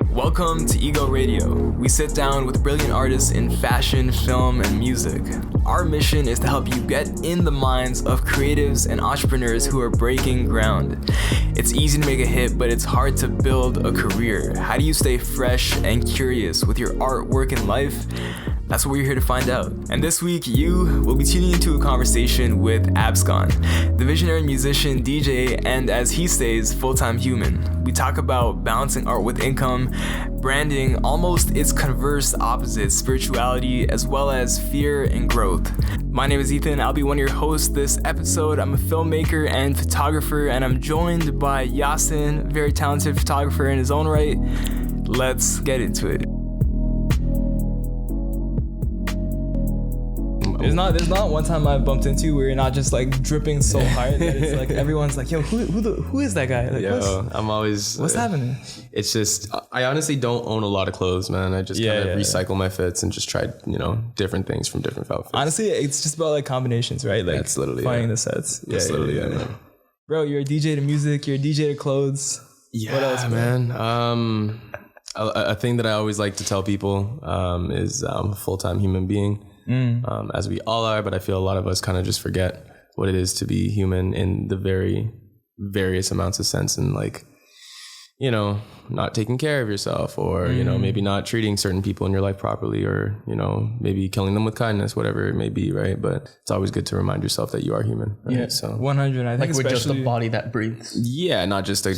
Welcome to Ego Radio. We sit down with brilliant artists in fashion, film, and music. Our mission is to help you get in the minds of creatives and entrepreneurs who are breaking ground. It's easy to make a hit, but it's hard to build a career. How do you stay fresh and curious with your artwork and life? That's what we're here to find out. And this week, you will be tuning into a conversation with Abscond, the visionary musician, DJ, and as he stays, full-time human. We talk about balancing art with income, branding, almost its converse opposites, spirituality, as well as fear and growth. My name is Ethan. I'll be one of your hosts this episode. I'm a filmmaker and photographer, and I'm joined by Yasin, very talented photographer in his own right. Let's get into it. There's not one time I've bumped into where you're not just like dripping so hard that it's like everyone's like, yo, who is that guy? Like, what's happening? It's just, I honestly don't own a lot of clothes, man. I just kind of recycle my fits and just try, different things from different outfits. Honestly, it's just about like combinations, right? Like that's literally finding the sets. That's literally it. Bro, you're a DJ to music, you're a DJ to clothes. Yeah, what else, man? A thing that I always like to tell people is I'm a full-time human being. As we all are, but I feel a lot of us kind of just forget what it is to be human in the very various amounts of sense, and like, not taking care of yourself, or maybe not treating certain people in your life properly, or maybe killing them with kindness, whatever it may be, right? But it's always good to remind yourself that you are human, right? Yeah, so 100. I think like we're just a body that breathes. Yeah, not just a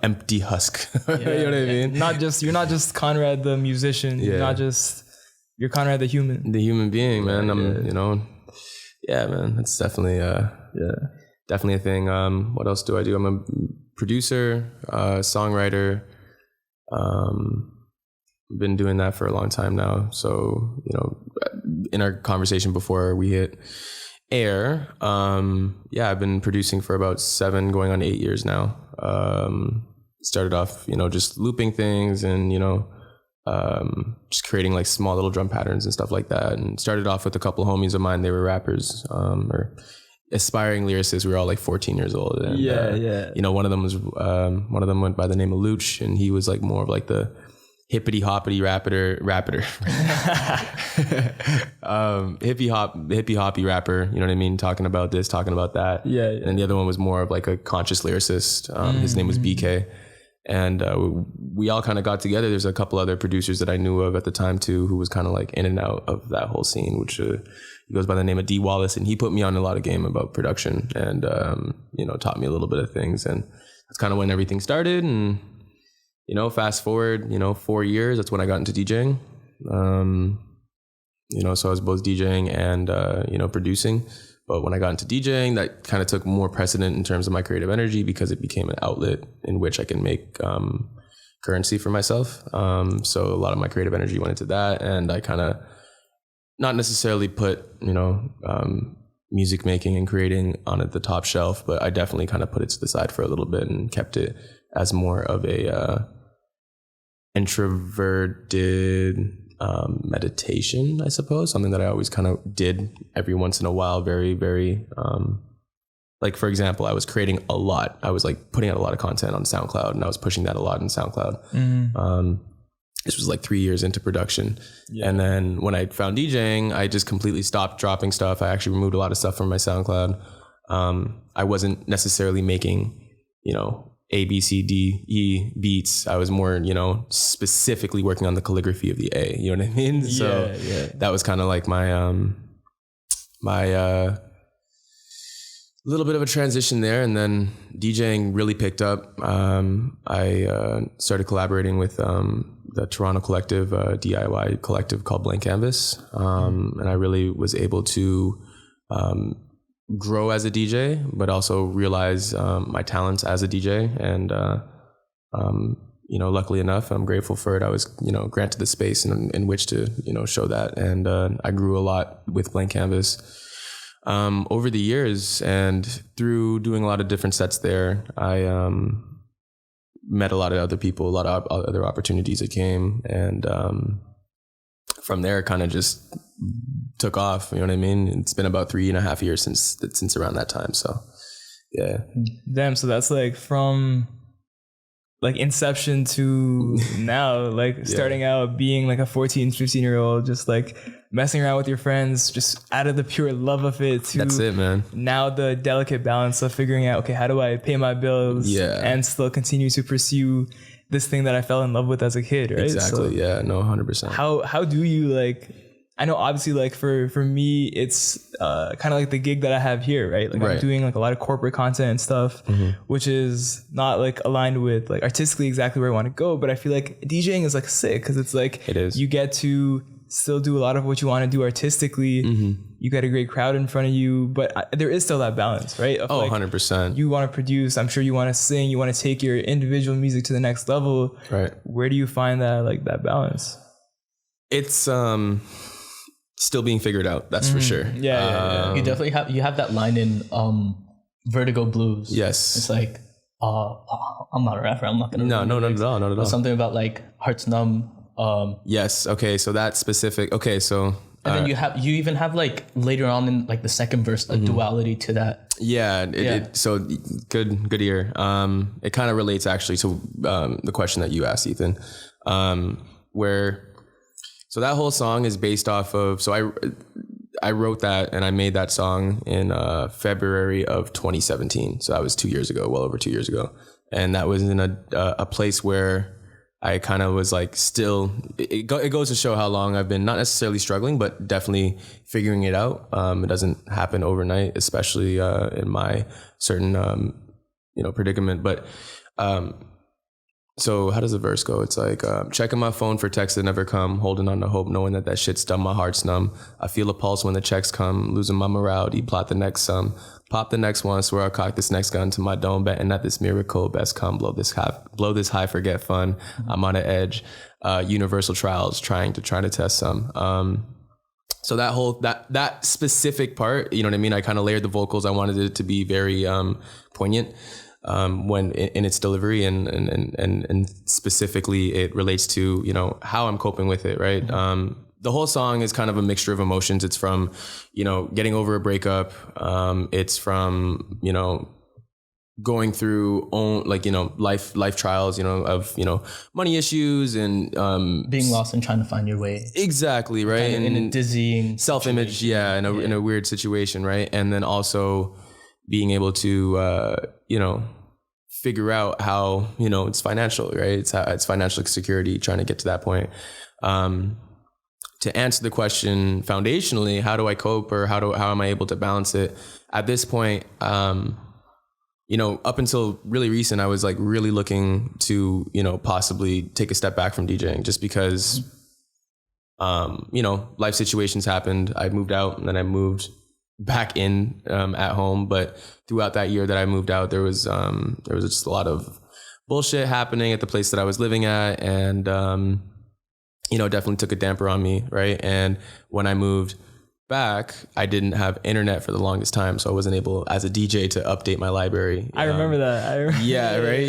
empty husk. You know what I mean? You're not just Conrad the musician. Yeah. You're not just. You're Conrad the human. The human being, man. Man. That's definitely definitely a thing. What else do I do? I'm a producer, songwriter. Been doing that for a long time now. So, in our conversation before we hit air, I've been producing for about 7 going on 8 years now. Started off, just looping things and, just creating like small little drum patterns and stuff like that, and started off with a couple of homies of mine. They were rappers or aspiring lyricists. We were all like 14 years old, and one of them went by the name of Luch, and he was like more of like the hippity hoppity rapper hippie hoppy rapper, you know what I mean, talking about this, talking about that, and the other one was more of like a conscious lyricist. His name was BK. And we all kind of got together. There's a couple other producers that I knew of at the time too, who was kind of like in and out of that whole scene, which he goes by the name of D Wallace, and he put me on a lot of game about production, and taught me a little bit of things, and that's kind of when everything started. And fast forward 4 years, that's when I got into DJing. So I was both DJing and producing. But when I got into DJing, that kind of took more precedent in terms of my creative energy, because it became an outlet in which I can make currency for myself. So a lot of my creative energy went into that, and I kind of not necessarily put, music making and creating on at the top shelf, but I definitely kind of put it to the side for a little bit and kept it as more of a introverted meditation, I suppose, something that I always kind of did every once in a while. Very, very, like, for example, I was creating a lot. I was like putting out a lot of content on SoundCloud, and I was pushing that a lot in SoundCloud. This was like 3 years into production. Yeah. And then when I found DJing, I just completely stopped dropping stuff. I actually removed a lot of stuff from my SoundCloud. I wasn't necessarily making, A, B, C, D, E beats. I was more, specifically working on the calligraphy of the A, you know what I mean? So that was kind of like my, little bit of a transition there. And then DJing really picked up. I started collaborating with the Toronto collective, DIY collective called Blank Canvas. And I really was able to grow as a DJ, but also realize my talents as a DJ. And, luckily enough, I'm grateful for it. I was, granted the space in which to, show that. And I grew a lot with Blank Canvas over the years. And through doing a lot of different sets there, I met a lot of other people, a lot of other opportunities that came. And from there, kind of just took off. You know what I mean? It's been about 3.5 years since around that time. So Yeah. Damn, so that's like from like inception to now, like starting out being like a 14, 15-year-old, just like messing around with your friends, just out of the pure love of it, to That's it, man. now the delicate balance of figuring out, okay, how do I pay my bills and still continue to pursue this thing that I fell in love with as a kid, right? Exactly. So yeah, no, 100%. how do you like, I know obviously like for me, it's kind of like the gig that I have here, right? Like I'm doing like a lot of corporate content and stuff, which is not like aligned with like artistically exactly where I want to go. But I feel like DJing is like sick because it's like you get to still do a lot of what you want to do artistically. You got a great crowd in front of you, but there is still that balance, right? Of like, 100%. You want to produce, I'm sure you want to sing, you want to take your individual music to the next level. Right. Where do you find that like that balance? It's still being figured out, that's for sure. Yeah. You definitely have that line in Vertigo Blues. Yes. It's like, I'm not a rapper, I'm not gonna No, not at all. Something about like Hearts Numb. Yes. Okay. So that specific. Okay. So. And then you even have like later on in like the second verse a duality to that. Yeah. So good ear. It kind of relates actually to the question that you asked, Ethan. So that whole song is based off of. So I wrote that and I made that song in February of 2017. So that was 2 years ago, well over 2 years ago, and that was in a place where I kind of was like still, it goes to show how long I've been not necessarily struggling, but definitely figuring it out. It doesn't happen overnight, especially in my certain, predicament. But so how does the verse go? It's like, checking my phone for texts that never come, holding on to hope, knowing that shit's done, my heart's numb. I feel a pulse when the checks come, losing my morality, plot the next sum. Pop the next one, swear I'll cock this next gun to my dome, betting that this miracle best come, blow this high, forget fun. I'm on an edge, universal trials, trying to test some. So that whole, that specific part, you know what I mean? I kind of layered the vocals. I wanted it to be very poignant when in its delivery, and specifically it relates to, how I'm coping with it, right? The whole song is kind of a mixture of emotions. It's from, getting over a breakup. It's from, going through life trials, of, money issues and being lost and trying to find your way. Exactly. Right. Kind of in a dizzying self-image. situation. In a weird situation. Right. And then also being able to, figure out how, it's financial, right? It's financial security, trying to get to that point. To answer the question foundationally, how do I cope, or how am I able to balance it? At this point, up until really recent, I was like really looking to, possibly take a step back from DJing, just because, life situations happened. I moved out and then I moved back in at home. But throughout that year that I moved out, there was just a lot of bullshit happening at the place that I was living at, and definitely took a damper on me, right? And when I moved back, I didn't have internet for the longest time, so I wasn't able, as a DJ, to update my library. I remember that. Yeah, right?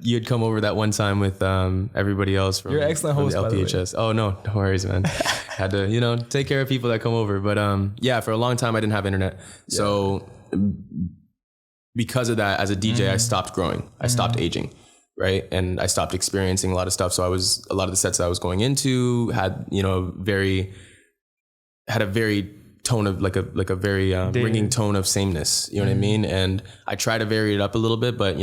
You'd come over that one time with everybody else from, you're an excellent host, from the LPHS. Oh, no worries, man. Had to, take care of people that come over. But for a long time, I didn't have internet. Yeah. So because of that, as a DJ, I stopped growing. I stopped aging. Right. And I stopped experiencing a lot of stuff. So a lot of the sets that I was going into had, a very tone of like a very ringing tone of sameness. You know what I mean? And I try to vary it up a little bit, but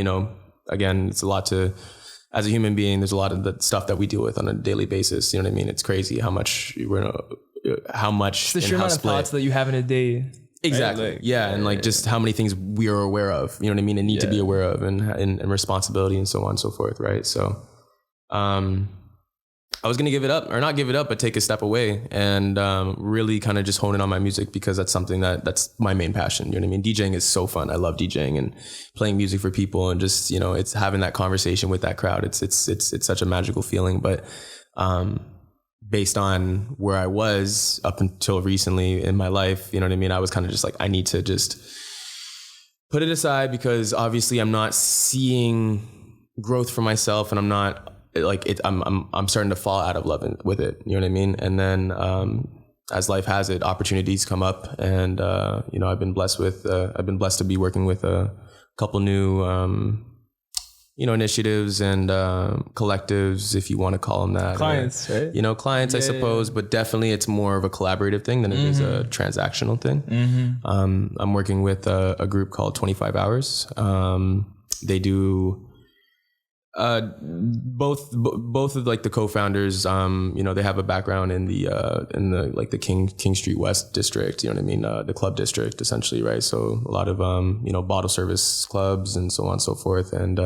again, it's a lot as a human being, there's a lot of the stuff that we deal with on a daily basis. You know what I mean? It's crazy how much it's the sheer amount of thoughts that you have in a day. Exactly. Right? And just how many things we are aware of, you know what I mean, and need to be aware of, and responsibility and so on and so forth. Right. So, I was going to not give it up, but take a step away and, really kind of just hone in on my music, because that's something that's my main passion. You know what I mean? DJing is so fun. I love DJing and playing music for people, and just, it's having that conversation with that crowd. It's such a magical feeling, but, based on where I was up until recently in my life, you know what I mean? I was kind of just like, I need to just put it aside, because obviously I'm not seeing growth for myself, and I'm not like it. I'm starting to fall out of love with it. You know what I mean? And then, as life has it, opportunities come up, and I've been blessed to be working with a couple new initiatives and collectives, if you want to call them that. Clients, right? Clients, I suppose, but definitely it's more of a collaborative thing than it is a transactional thing. I'm working with a group called 25 Hours. They do both of like the co-founders, they have a background in the like the King Street West district, the club district essentially, right? So a lot of bottle service clubs and so on and so forth, and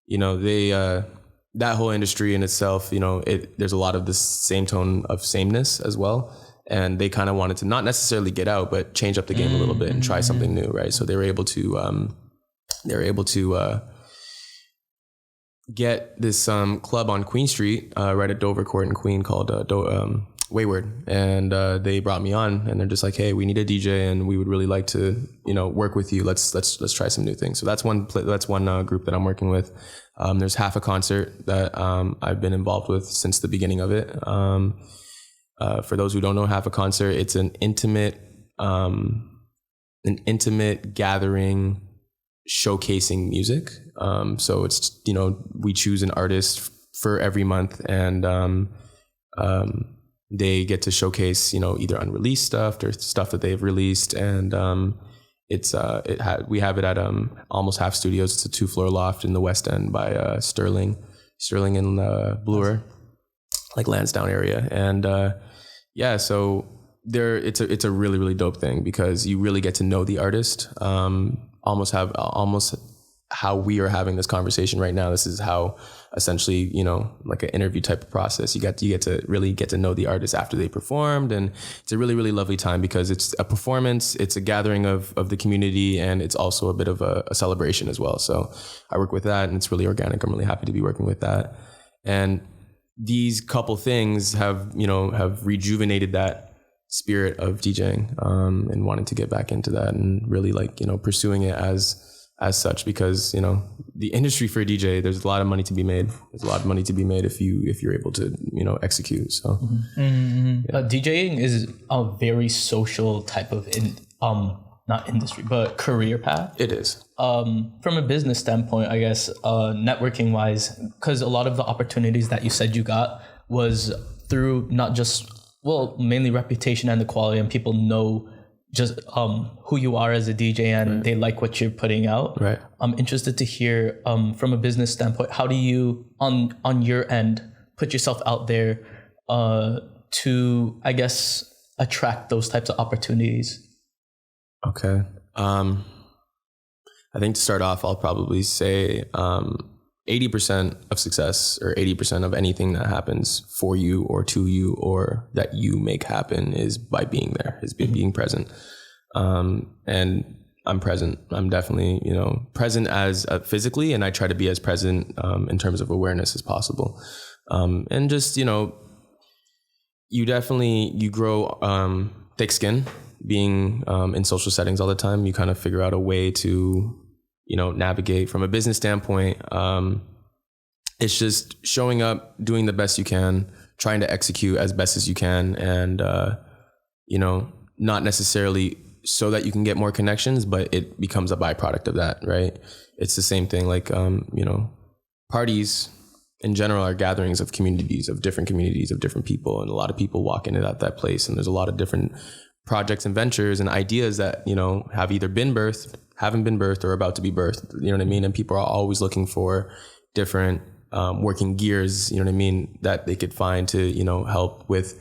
they that whole industry in itself, there's a lot of the same tone of sameness as well, and they kind of wanted to not necessarily get out but change up the game a little bit and try something new, right? So they were able to get this club on Queen Street, right at Dover Court in Queen, called Wayward, and they brought me on, and they're just like, hey, we need a DJ, and we would really like to work with you. Let's try some new things. So that's one group that I'm working with. There's Half a Concert that I've been involved with since the beginning of it. For those who don't know Half a Concert, it's an intimate gathering showcasing music. So it's, we choose an artist for every month, and they get to showcase, either unreleased stuff or stuff that they've released. And we have it at Almost Half Studios. It's a 2-floor loft in the West End by Sterling and Bloor, like Lansdowne area. And so it's a really, really dope thing, because you really get to know the artist. Almost how we are having this conversation right now. This is how essentially, like an interview type of process. You get to really get to know the artist after they performed, and it's a really, really lovely time, because it's a performance, it's a gathering of the community, and it's also a bit of a celebration as well. So I work with that, and it's really organic. I'm really happy to be working with that. And these couple things have rejuvenated that spirit of DJing, and wanting to get back into that, and really pursuing it as such, because the industry for a DJ, there's a lot of money to be made. There's a lot of money to be made if you're able to execute. So DJing is a very social type of not industry but career path. It is. From a business standpoint, I guess, networking wise, because a lot of the opportunities that you said you got was through not just, mainly reputation and the quality, and people know just who you are as a DJ, and they like what you're putting out. Right. I'm interested to hear from a business standpoint, how do you on your end put yourself out there to, I guess, attract those types of opportunities? Okay. I think to start off, I'll probably say 80% of success, or 80% of anything that happens for you or to you or that you make happen, is by being there, is being present. And I'm present. I'm definitely, present as physically, and I try to be as present in terms of awareness as possible. And just, you grow thick skin being in social settings all the time. You kind of figure out a way to navigate from a business standpoint. It's just showing up, doing the best you can, trying to execute as best as you can, and not necessarily so that you can get more connections, but it becomes a byproduct of that, right? It's the same thing, like parties in general are gatherings of different people, and a lot of people walk into that place, and there's a lot of different projects and ventures and ideas that have either been birthed, haven't been birthed, or about to be birthed. You know what I mean? And people are always looking for different working gears. You know what I mean? That they could find to help with,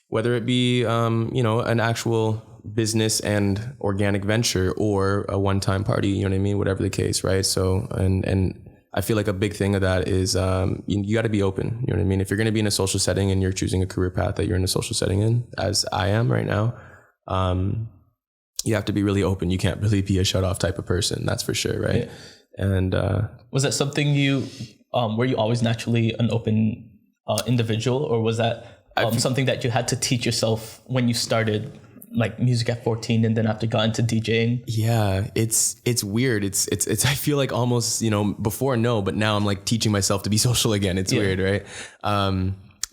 whether it be an actual business and organic venture, or a one-time party. You know what I mean? Whatever the case, right? So and I feel like a big thing of that is you got to be open. You know what I mean? If you're going to be in a social setting and you're choosing a career path that you're in a social setting in, as I am right now, you have to be really open. You can't really be a shut off type of person. That's for sure. Right. Yeah. And was that something were you always naturally an open individual, or was that something that you had to teach yourself when you started like music at 14 and then after got into DJing? Yeah, it's weird. It's I feel like almost, before, no, but now I'm like teaching myself to be social again. It's weird, right?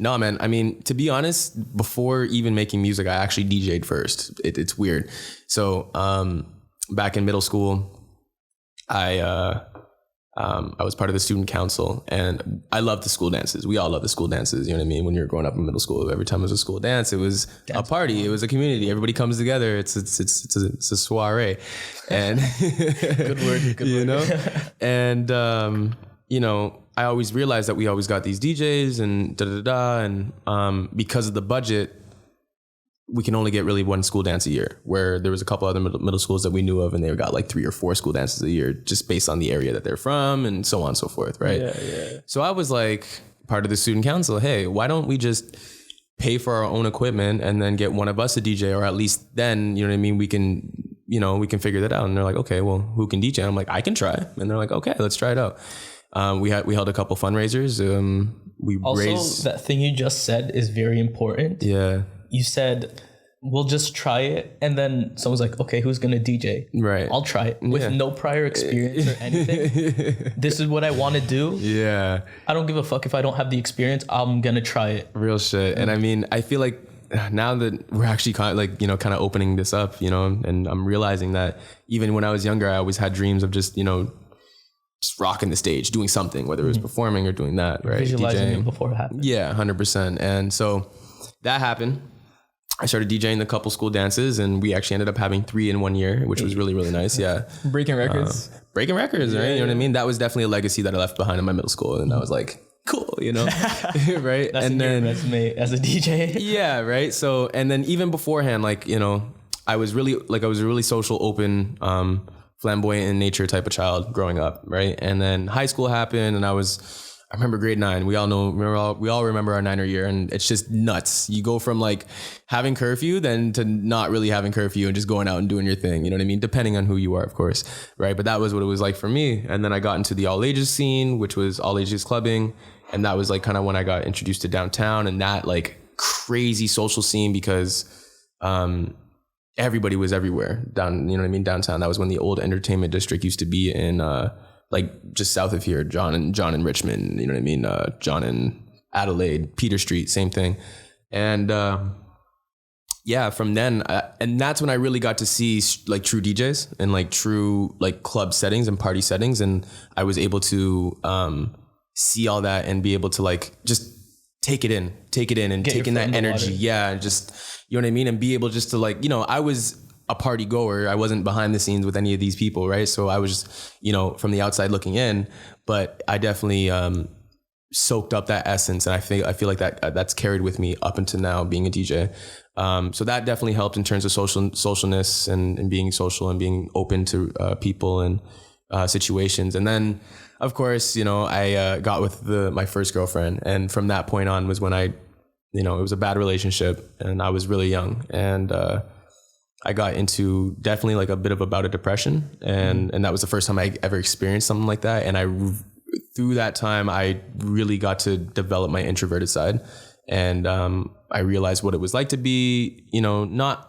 No, man. I mean, to be honest, before even making music, I actually DJ'd first. It's weird. So back in middle school, I was part of the student council, and I loved the school dances. We all love the school dances. You know what I mean? When you're growing up in middle school, every time it was a school dance, it was a party. It was a community. Everybody comes together. It's a soiree, and Good word. you know, and you know, I always realized that we always got these DJs and and because of the budget, we can only get really one school dance a year, where there was a couple other middle schools that we knew of, and they got like 3 or 4 school dances a year just based on the area that they're from and so on and so forth. Right. Yeah. So I was like part of the student council. Hey, why don't we just pay for our own equipment and then get one of us a DJ, or at least then, you know what I mean? We can figure that out. And they're like, okay, well, who can DJ? I'm like, I can try. And they're like, okay, let's try it out. We held a couple fundraisers. We Also, raised that thing you just said is very important. Yeah. You said, we'll just try it. And then someone's like, okay, who's going to DJ? Right. I'll try it with no prior experience or anything. This is what I want to do. Yeah. I don't give a fuck if I don't have the experience. I'm going to try it. Real shit. And I mean, I feel like now that we're actually kind of opening this up, you know, and I'm realizing that even when I was younger, I always had dreams of just, you know, just rocking the stage, doing something, whether it was performing or doing that, right? Visualizing DJing. it before it happened. Yeah, 100%. And so that happened. I started DJing a couple school dances, and we actually ended up having 3 in 1 year, which was really, really nice. Yeah. Breaking records. Right? You know what I mean? That was definitely a legacy that I left behind in my middle school. And I was like, cool, you know? Right. That's and then resume as a DJ. Yeah. Right. So, and then even beforehand, like, you know, I was a really social, open, flamboyant in nature type of child growing up, right? And then high school happened, and I remember grade 9. We all remember our 9er year, and it's just nuts. You go from like having curfew then to not really having curfew and just going out and doing your thing. You know what I mean? Depending on who you are, of course, right? But that was what it was like for me. And then I got into the all ages scene, which was all ages clubbing, and that was like kind of when I got introduced to downtown and that like crazy social scene, because everybody was everywhere down, you know what I mean, downtown. That was when the old entertainment district used to be in like just south of here, John and Richmond, you know what I mean, John and Adelaide, Peter Street, same thing. And yeah, from then, and that's when I really got to see like true DJs and like true like club settings and party settings, and I was able to see all that and be able to like just take it in and take in that energy. Yeah, just, you know what I mean? And be able just to like, you know, I was a party goer. I wasn't behind the scenes with any of these people, right? So I was just, you know, from the outside looking in, but I definitely soaked up that essence, and I feel like that's carried with me up until now being a DJ. So that definitely helped in terms of socialness and being social and being open to people and situations. And then, of course, you know, I got with my first girlfriend, and from that point on was when it was a bad relationship, and I was really young, and I got into definitely like a bit of a bout of depression, and that was the first time I ever experienced something like that. And through that time, I really got to develop my introverted side, and I realized what it was like to be, you know, not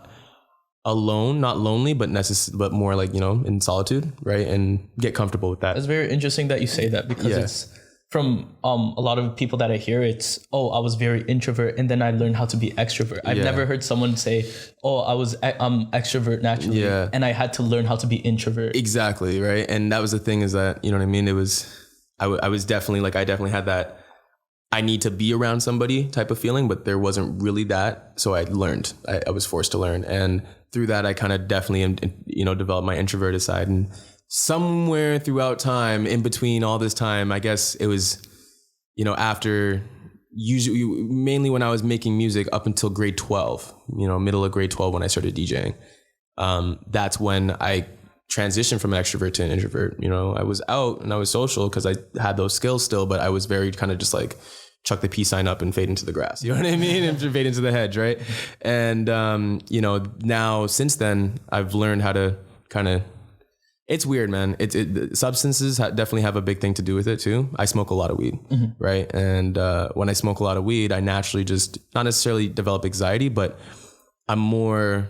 alone, not lonely, but but more like, you know, in solitude, right? And get comfortable with that. It's very interesting that you say that, because it's from a lot of people that I hear, it's, oh, I was very introvert and then I learned how to be extrovert. I've never heard someone say, oh, I'm extrovert naturally and I had to learn how to be introvert. Exactly, right? And that was the thing, is that, you know what I mean? It was, I was definitely like, I definitely had that I need to be around somebody type of feeling, but there wasn't really that. So I learned, I was forced to learn. And through that, I kind of definitely, you know, developed my introverted side. And somewhere throughout time, in between all this time, I guess it was, you know, after usually mainly when I was making music up until grade 12, you know, middle of grade 12 when I started DJing. That's when I transitioned from an extrovert to an introvert. You know, I was out and I was social because I had those skills still, but I was very kind of just like chuck the peace sign up and fade into the grass. You know what I mean? And fade into the hedge, right? And, you know, now since then, I've learned how to kind of, it's weird, man. Substances definitely have a big thing to do with it too. I smoke a lot of weed, right? And when I smoke a lot of weed, I naturally just not necessarily develop anxiety, but I'm more,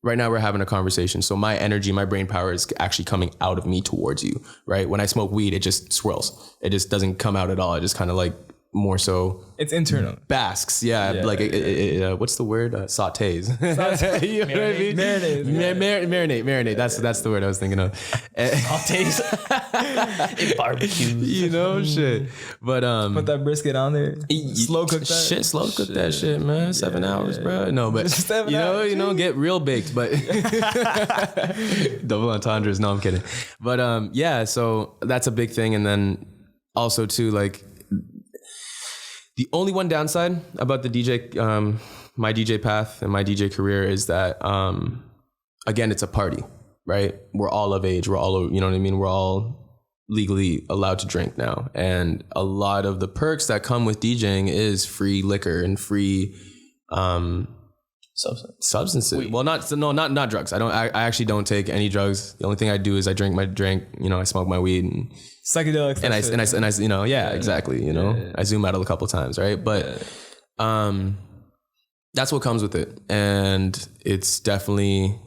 right now we're having a conversation. So my energy, my brain power is actually coming out of me towards you, right? When I smoke weed, it just swirls. It just doesn't come out at all. It just kind of like more so It's internal. basks, what's the word? Sautés. You know what I mean? Marinate. That's the word I was thinking of. Sautés. It barbecues. You know, shit. But Put that brisket on there. Slow cook that. Shit, slow cook that shit, man. 7 hours, bro. No, but 7 hours, you know, get real baked. But double entendres. No, I'm kidding. But so that's a big thing, and then also too, like. The only one downside about the DJ, my DJ path and my DJ career is that, again, it's a party, right? We're all of age. We're all, you know what I mean? We're all legally allowed to drink now. And a lot of the perks that come with DJing is free liquor and free substances. Well, not drugs. I actually don't take any drugs. The only thing I do is I drink my drink, you know, I smoke my weed and psychedelics. And I, you know, exactly. You know, I zoom out a couple times. Right. But, that's what comes with it. And it's definitely,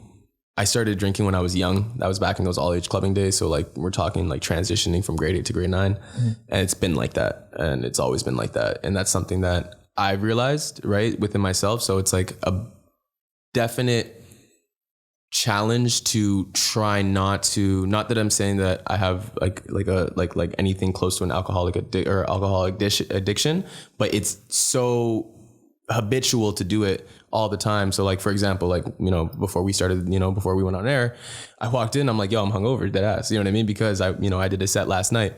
I started drinking when I was young. That was back in those all age clubbing days. So like, we're talking like transitioning from grade 8 to grade 9. Mm-hmm. And it's been like that. And it's always been like that. And that's something that I've realized, right, within myself. So it's like a definite challenge to try not that I'm saying that I have like anything close to an alcoholic addiction, but it's so habitual to do it all the time. So like, for example, like, you know, before we went on air, I walked in, I'm like, yo, I'm hungover, dead ass. You know what I mean? Because I did a set last night,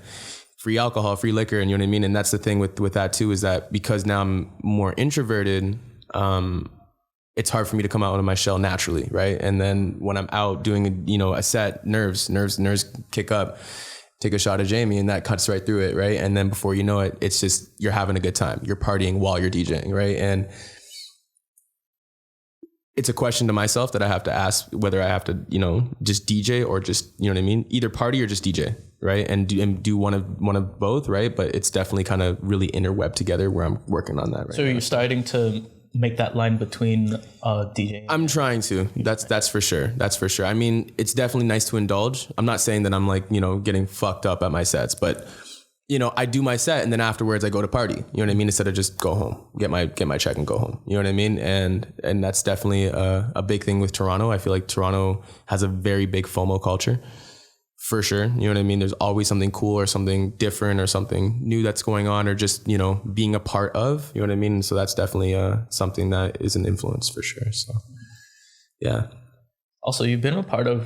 free alcohol, free liquor. And you know what I mean? And that's the thing with that too, is that because now I'm more introverted, it's hard for me to come out of my shell naturally, right? And then when I'm out doing, a set, nerves kick up, take a shot of Jamie, and that cuts right through it, right? And then before you know it, it's just, you're having a good time. You're partying while you're DJing, right? And it's a question to myself that I have to ask, whether I have to, just DJ or just, you know what I mean? Either party or just DJ, right? And do one of both, right? But it's definitely kind of really interwebbed together where I'm working on that right So now. You're starting to make that line between DJing. I'm trying to. That's for sure. That's for sure. I mean, it's definitely nice to indulge. I'm not saying that I'm like, getting fucked up at my sets, but I do my set and then afterwards I go to party. You know what I mean? Instead of just go home, get my check and go home. You know what I mean? And that's definitely a big thing with Toronto. I feel like Toronto has a very big FOMO culture. For sure. You know what I mean? There's always something cool or something different or something new that's going on or just, being a part of, you know what I mean? So that's definitely something that is an influence for sure. So, yeah. Also, you've been a part of,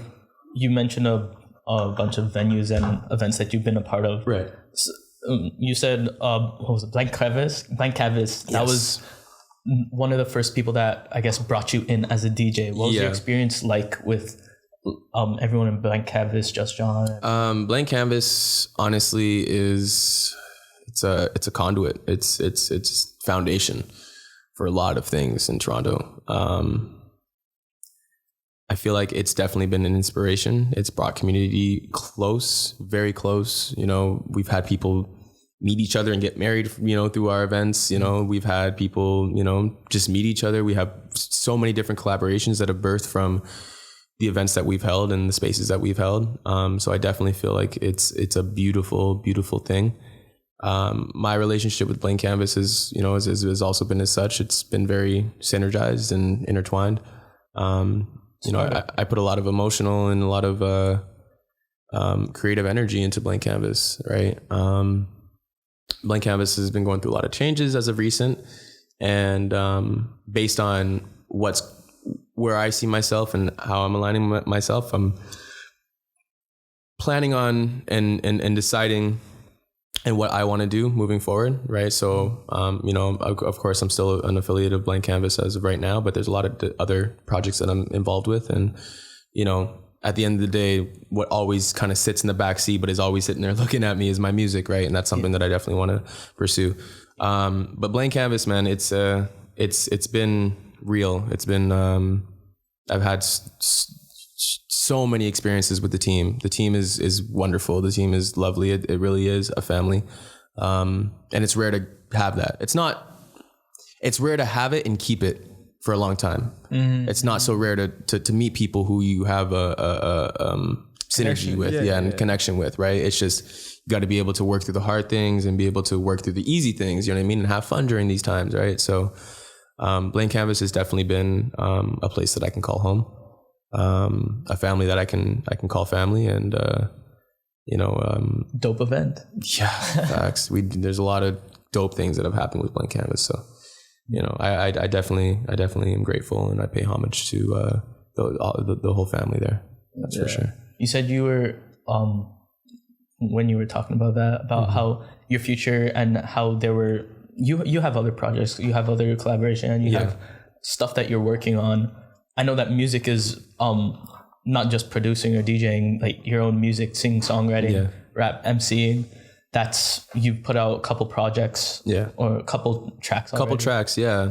you mentioned a bunch of venues and events that you've been a part of. Right. So, you said, what was it? Blank Canvas. That Yes. was one of the first people that I guess brought you in as a DJ. What was your experience like with everyone in Blank Canvas, Just John? Blank Canvas honestly it's a conduit. It's foundation for a lot of things in Toronto. I feel like it's definitely been an inspiration. It's brought community close, very close. We've had people meet each other and get married, through our events. We've had people, just meet each other. We have so many different collaborations that have birthed from the events that we've held and the spaces that we've held. So I definitely feel like it's a beautiful, beautiful thing. My relationship with Blank Canvas is, has also been as such. It's been very synergized and intertwined. I put a lot of emotional and a lot of creative energy into Blank Canvas, right? Blank Canvas has been going through a lot of changes as of recent, and based on where I see myself and how I'm aligning myself, I'm planning on and deciding and what I want to do moving forward, right? So, of course, I'm still an affiliate of Blank Canvas as of right now, but there's a lot of other projects that I'm involved with. And, at the end of the day, what always kind of sits in the back seat, but is always sitting there looking at me is my music, right? And that's something that I definitely want to pursue. But Blank Canvas, man, it's been real. It's been, I've had so many experiences with the team. The team is wonderful. The team is lovely. It really is a family. And it's rare to have that. It's rare to have it and keep it for a long time. Mm-hmm. It's not so rare to meet people who you have a synergy with, and connection with, right? It's just, you got to be able to work through the hard things and be able to work through the easy things, you know what I mean? And have fun during these times, right? So Blank Canvas has definitely been a place that I can call home, a family that I can call family, and dope event. Yeah, facts. There's a lot of dope things that have happened with Blank Canvas. So, I definitely am grateful, and I pay homage to the whole family there. That's for sure. You said you were when you were talking about that, about how your future and how there were you have other projects, you have other collaboration, and you have stuff that you're working on. I know that music is not just producing or DJing, like your own music, singing, songwriting, rap, MCing. That's, you've put out a couple projects, or a couple tracks already. Couple tracks, yeah.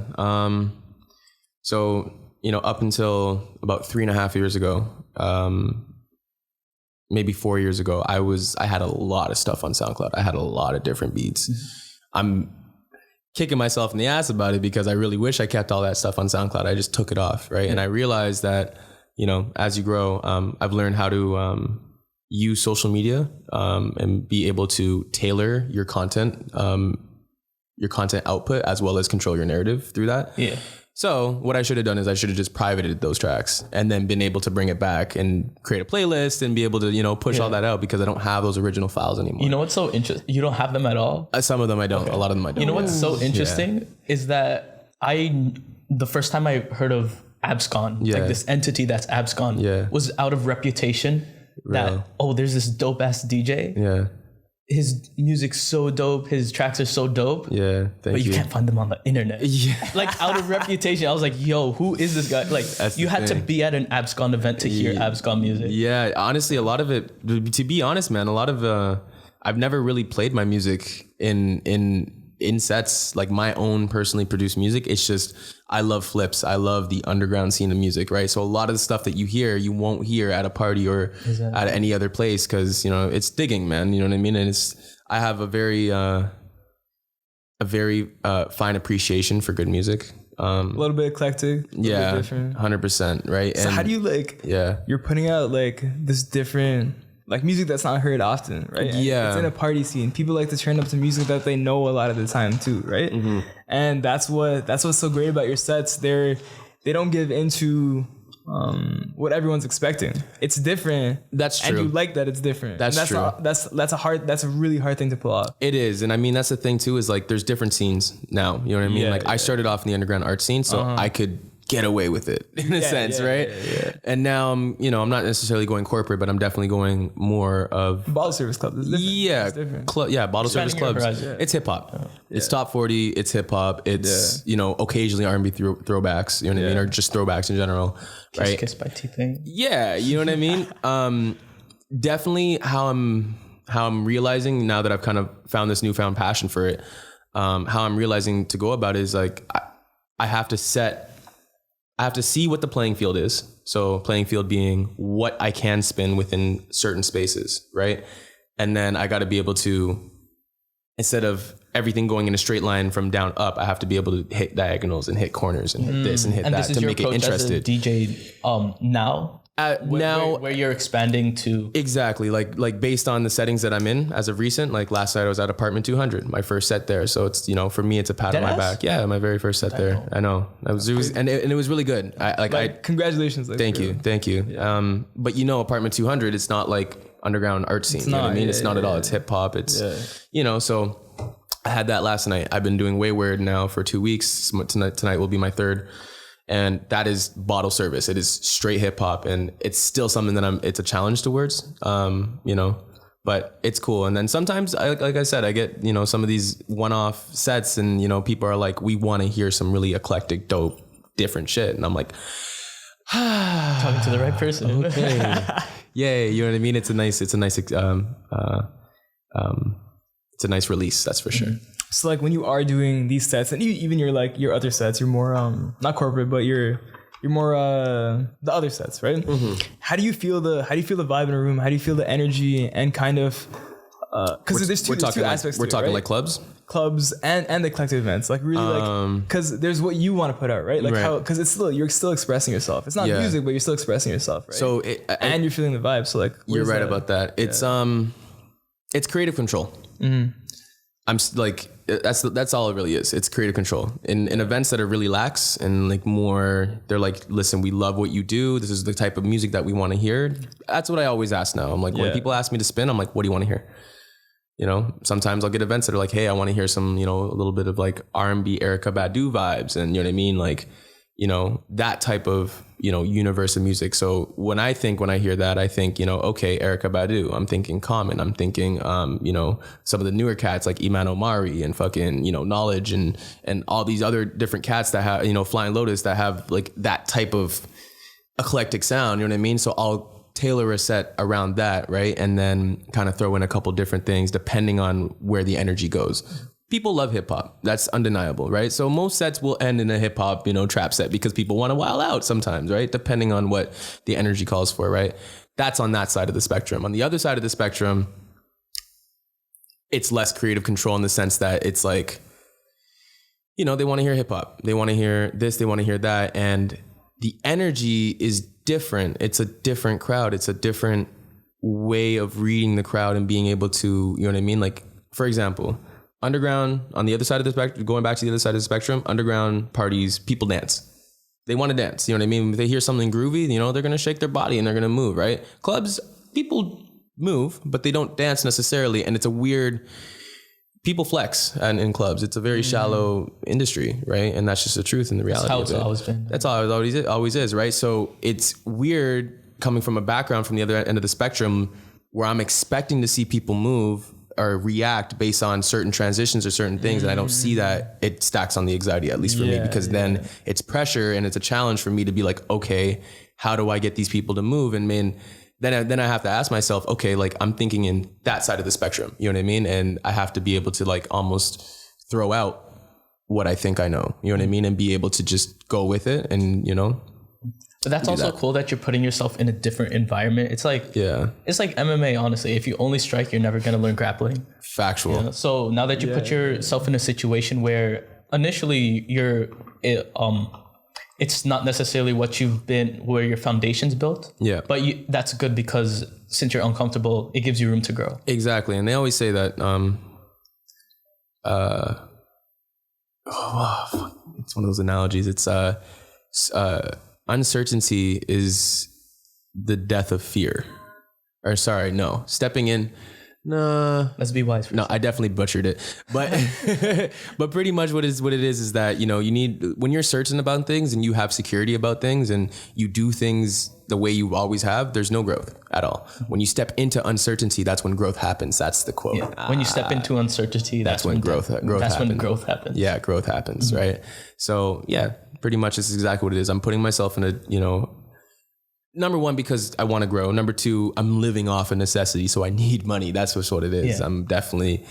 So, up until about 3.5 years ago, maybe 4 years ago, I had a lot of stuff on SoundCloud. I had a lot of different beats. I'm kicking myself in the ass about it because I really wish I kept all that stuff on SoundCloud. I just took it off, right? And I realized that, as you grow, I've learned how to use social media and be able to tailor your content output, as well as control your narrative through that. Yeah. So what I should have done is I should have just privated those tracks and then been able to bring it back and create a playlist and be able to, push all that out, because I don't have those original files anymore. You know what's so interesting? You don't have them at all? Some of them I don't. Okay. A lot of them I don't. You know what's so interesting is that the first time I heard of Abscond, like this entity that's Abscond, was out of Reputation. That, there's this dope ass DJ. Yeah. His music's so dope. His tracks are so dope. Yeah. But you can't find them on the internet. Yeah. Like, out of Reputation. I was like, yo, who is this guy? Like, you had to be at an Abscond event to hear Abscond music. Yeah. Honestly, a lot of it, to be honest, man, a lot of, I've never really played my music in sets, like my own personally produced music. It's just, I love flips. I love the underground scene of music, right? So a lot of the stuff that you hear, you won't hear at a party or at any other place, because, it's digging, man. You know what I mean? And I have a very fine appreciation for good music. A little bit eclectic. Yeah, 100%, right? So how do you you're putting out like this different, like, music that's not heard often, right? Yeah. It's in a party scene. People like to turn up to music that they know a lot of the time too, right? Mm-hmm. And that's what's so great about your sets. They don't give into what everyone's expecting. It's different. That's true. And you like that it's different. That's true. That's a really hard thing to pull off. It is. And I mean, that's the thing too, is like, there's different scenes now. You know what I mean? I started off in the underground art scene, so I could get away with it in a sense, right? Yeah. And now I'm not necessarily going corporate, but I'm definitely going more of bottle service clubs. It's different. Bottle service clubs. It's hip hop. It's top 40. It's hip hop. It's occasionally R&B throwbacks. You know what I mean, or just throwbacks in general, right? Kiss by T-Pain. Yeah, you know what I mean. Definitely how I'm realizing now that I've kind of found this newfound passion for it. How I'm realizing to go about it is like, I have to see what the playing field is. So playing field being what I can spin within certain spaces, right? And then I got to be able to, instead of everything going in a straight line from down up, I have to be able to hit diagonals and hit corners and hit this and hit that to make it interested. As a DJ now? Where you're expanding to. Exactly. Like based on the settings that I'm in as of recent, like last night I was at apartment 200, my first set there. So it's, for me, it's a pat on my back. Yeah. My very first set there. I know. It was really good. Congratulations. Thank you. Yeah. But apartment 200, it's not like underground art scene. You know what I mean? It's not at all. It's hip hop. It's, so I had that last night. I've been doing Wayward now for 2 weeks. Tonight will be my third. And that is bottle service. It is straight hip hop, and it's still something that it's a challenge towards, but it's cool. And then sometimes, like I said, I get, some of these one-off sets, and, people are like, we want to hear some really eclectic, dope, different shit. And I'm like, talking to the right person. Okay. Yeah. You know what I mean? It's a nice release. That's for sure. So like, when you are doing these sets, and even your other sets, you're more not corporate, but you're more the other sets, right? Mm-hmm. How do you feel the vibe in a room? How do you feel the energy and kind of because there's two aspects. We're to talking it, right? like clubs and the collective events, like really like, because there's what you want to put out, right? Like how, because it's still, you're still expressing yourself. It's not music, but you're still expressing yourself, right? So and you're feeling the vibe. So like, you're right about that. It's creative control. I'm like, that's all it really is. It's creative control in events that are really lax and like more, they're like, listen, we love what you do. This is the type of music that we want to hear. That's what I always ask now. I'm like, when people ask me to spin, I'm like, what do you want to hear? You know, sometimes I'll get events that are like, hey, I want to hear some, you know, a little bit of like R&B Erykah Badu vibes. And you know what I mean? Like, you know, that type of, you know, universe of music. So when I hear that, I think, you know, okay, Erykah Badu, I'm thinking Common, I'm thinking, you know, some of the newer cats like Iman Omari and fucking, you know, Knowledge and all these other different cats that have, you know, Flying Lotus that have like that type of eclectic sound, you know what I mean? So I'll tailor a set around that, right? And then kind of throw in a couple different things depending on where the energy goes. People love hip hop. That's undeniable, right? So most sets will end in a hip hop, you know, trap set because people want to wild out sometimes, right? Depending on what the energy calls for, right? That's on that side of the spectrum. On the other side of the spectrum, it's less creative control in the sense that it's like, you know, they want to hear hip hop. They want to hear this, they want to hear that. And the energy is different. It's a different crowd. It's a different way of reading the crowd and being able to, you know what I mean? Like, for example, underground on the other side of the spectrum, going back to the other side of the spectrum, underground parties, people dance. They want to dance. You know what I mean? If they hear something groovy, you know, they're going to shake their body and they're going to move, right? Clubs, people move, but they don't dance necessarily. And it's a weird, people flex in clubs. It's a very shallow industry, right? And that's just the truth and the reality of it. That's how it's always been. That's all it always is, right? So it's weird coming from a background from the other end of the spectrum where I'm expecting to see people move or react based on certain transitions or certain things. And I don't see that it stacks on the anxiety, at least for me, because then it's pressure and it's a challenge for me to be like, okay, how do I get these people to move? And then I have to ask myself, okay, like I'm thinking in that side of the spectrum, you know what I mean? And I have to be able to like almost throw out what I think I know, you know what I mean? And be able to just go with it and, you know. But that's also cool that you're putting yourself in a different environment. It's like, it's like MMA, honestly. If you only strike, you're never going to learn grappling. Factual. You know? So now that you put yourself in a situation where initially it's not necessarily what you've been, where your foundation's built. Yeah. But that's good because since you're uncomfortable, it gives you room to grow. Exactly. And they always say that, it's one of those analogies. It's, uncertainty is the death of fear. Or sorry, no. Stepping in. No. Let's be wise. No, I definitely butchered it. But but pretty much what it is that, you know, you need, when you're certain about things and you have security about things and you do things the way you always have, there's no growth at all. When you step into uncertainty, that's when growth happens. That's the quote. Yeah. When you step into uncertainty, that's when growth happens. Yeah, growth happens, right? So yeah, pretty much this is exactly what it is. I'm putting myself in a, you know, number one, because I want to grow. Number two, I'm living off a necessity. So I need money. That's what it is. Yeah. I'm definitely,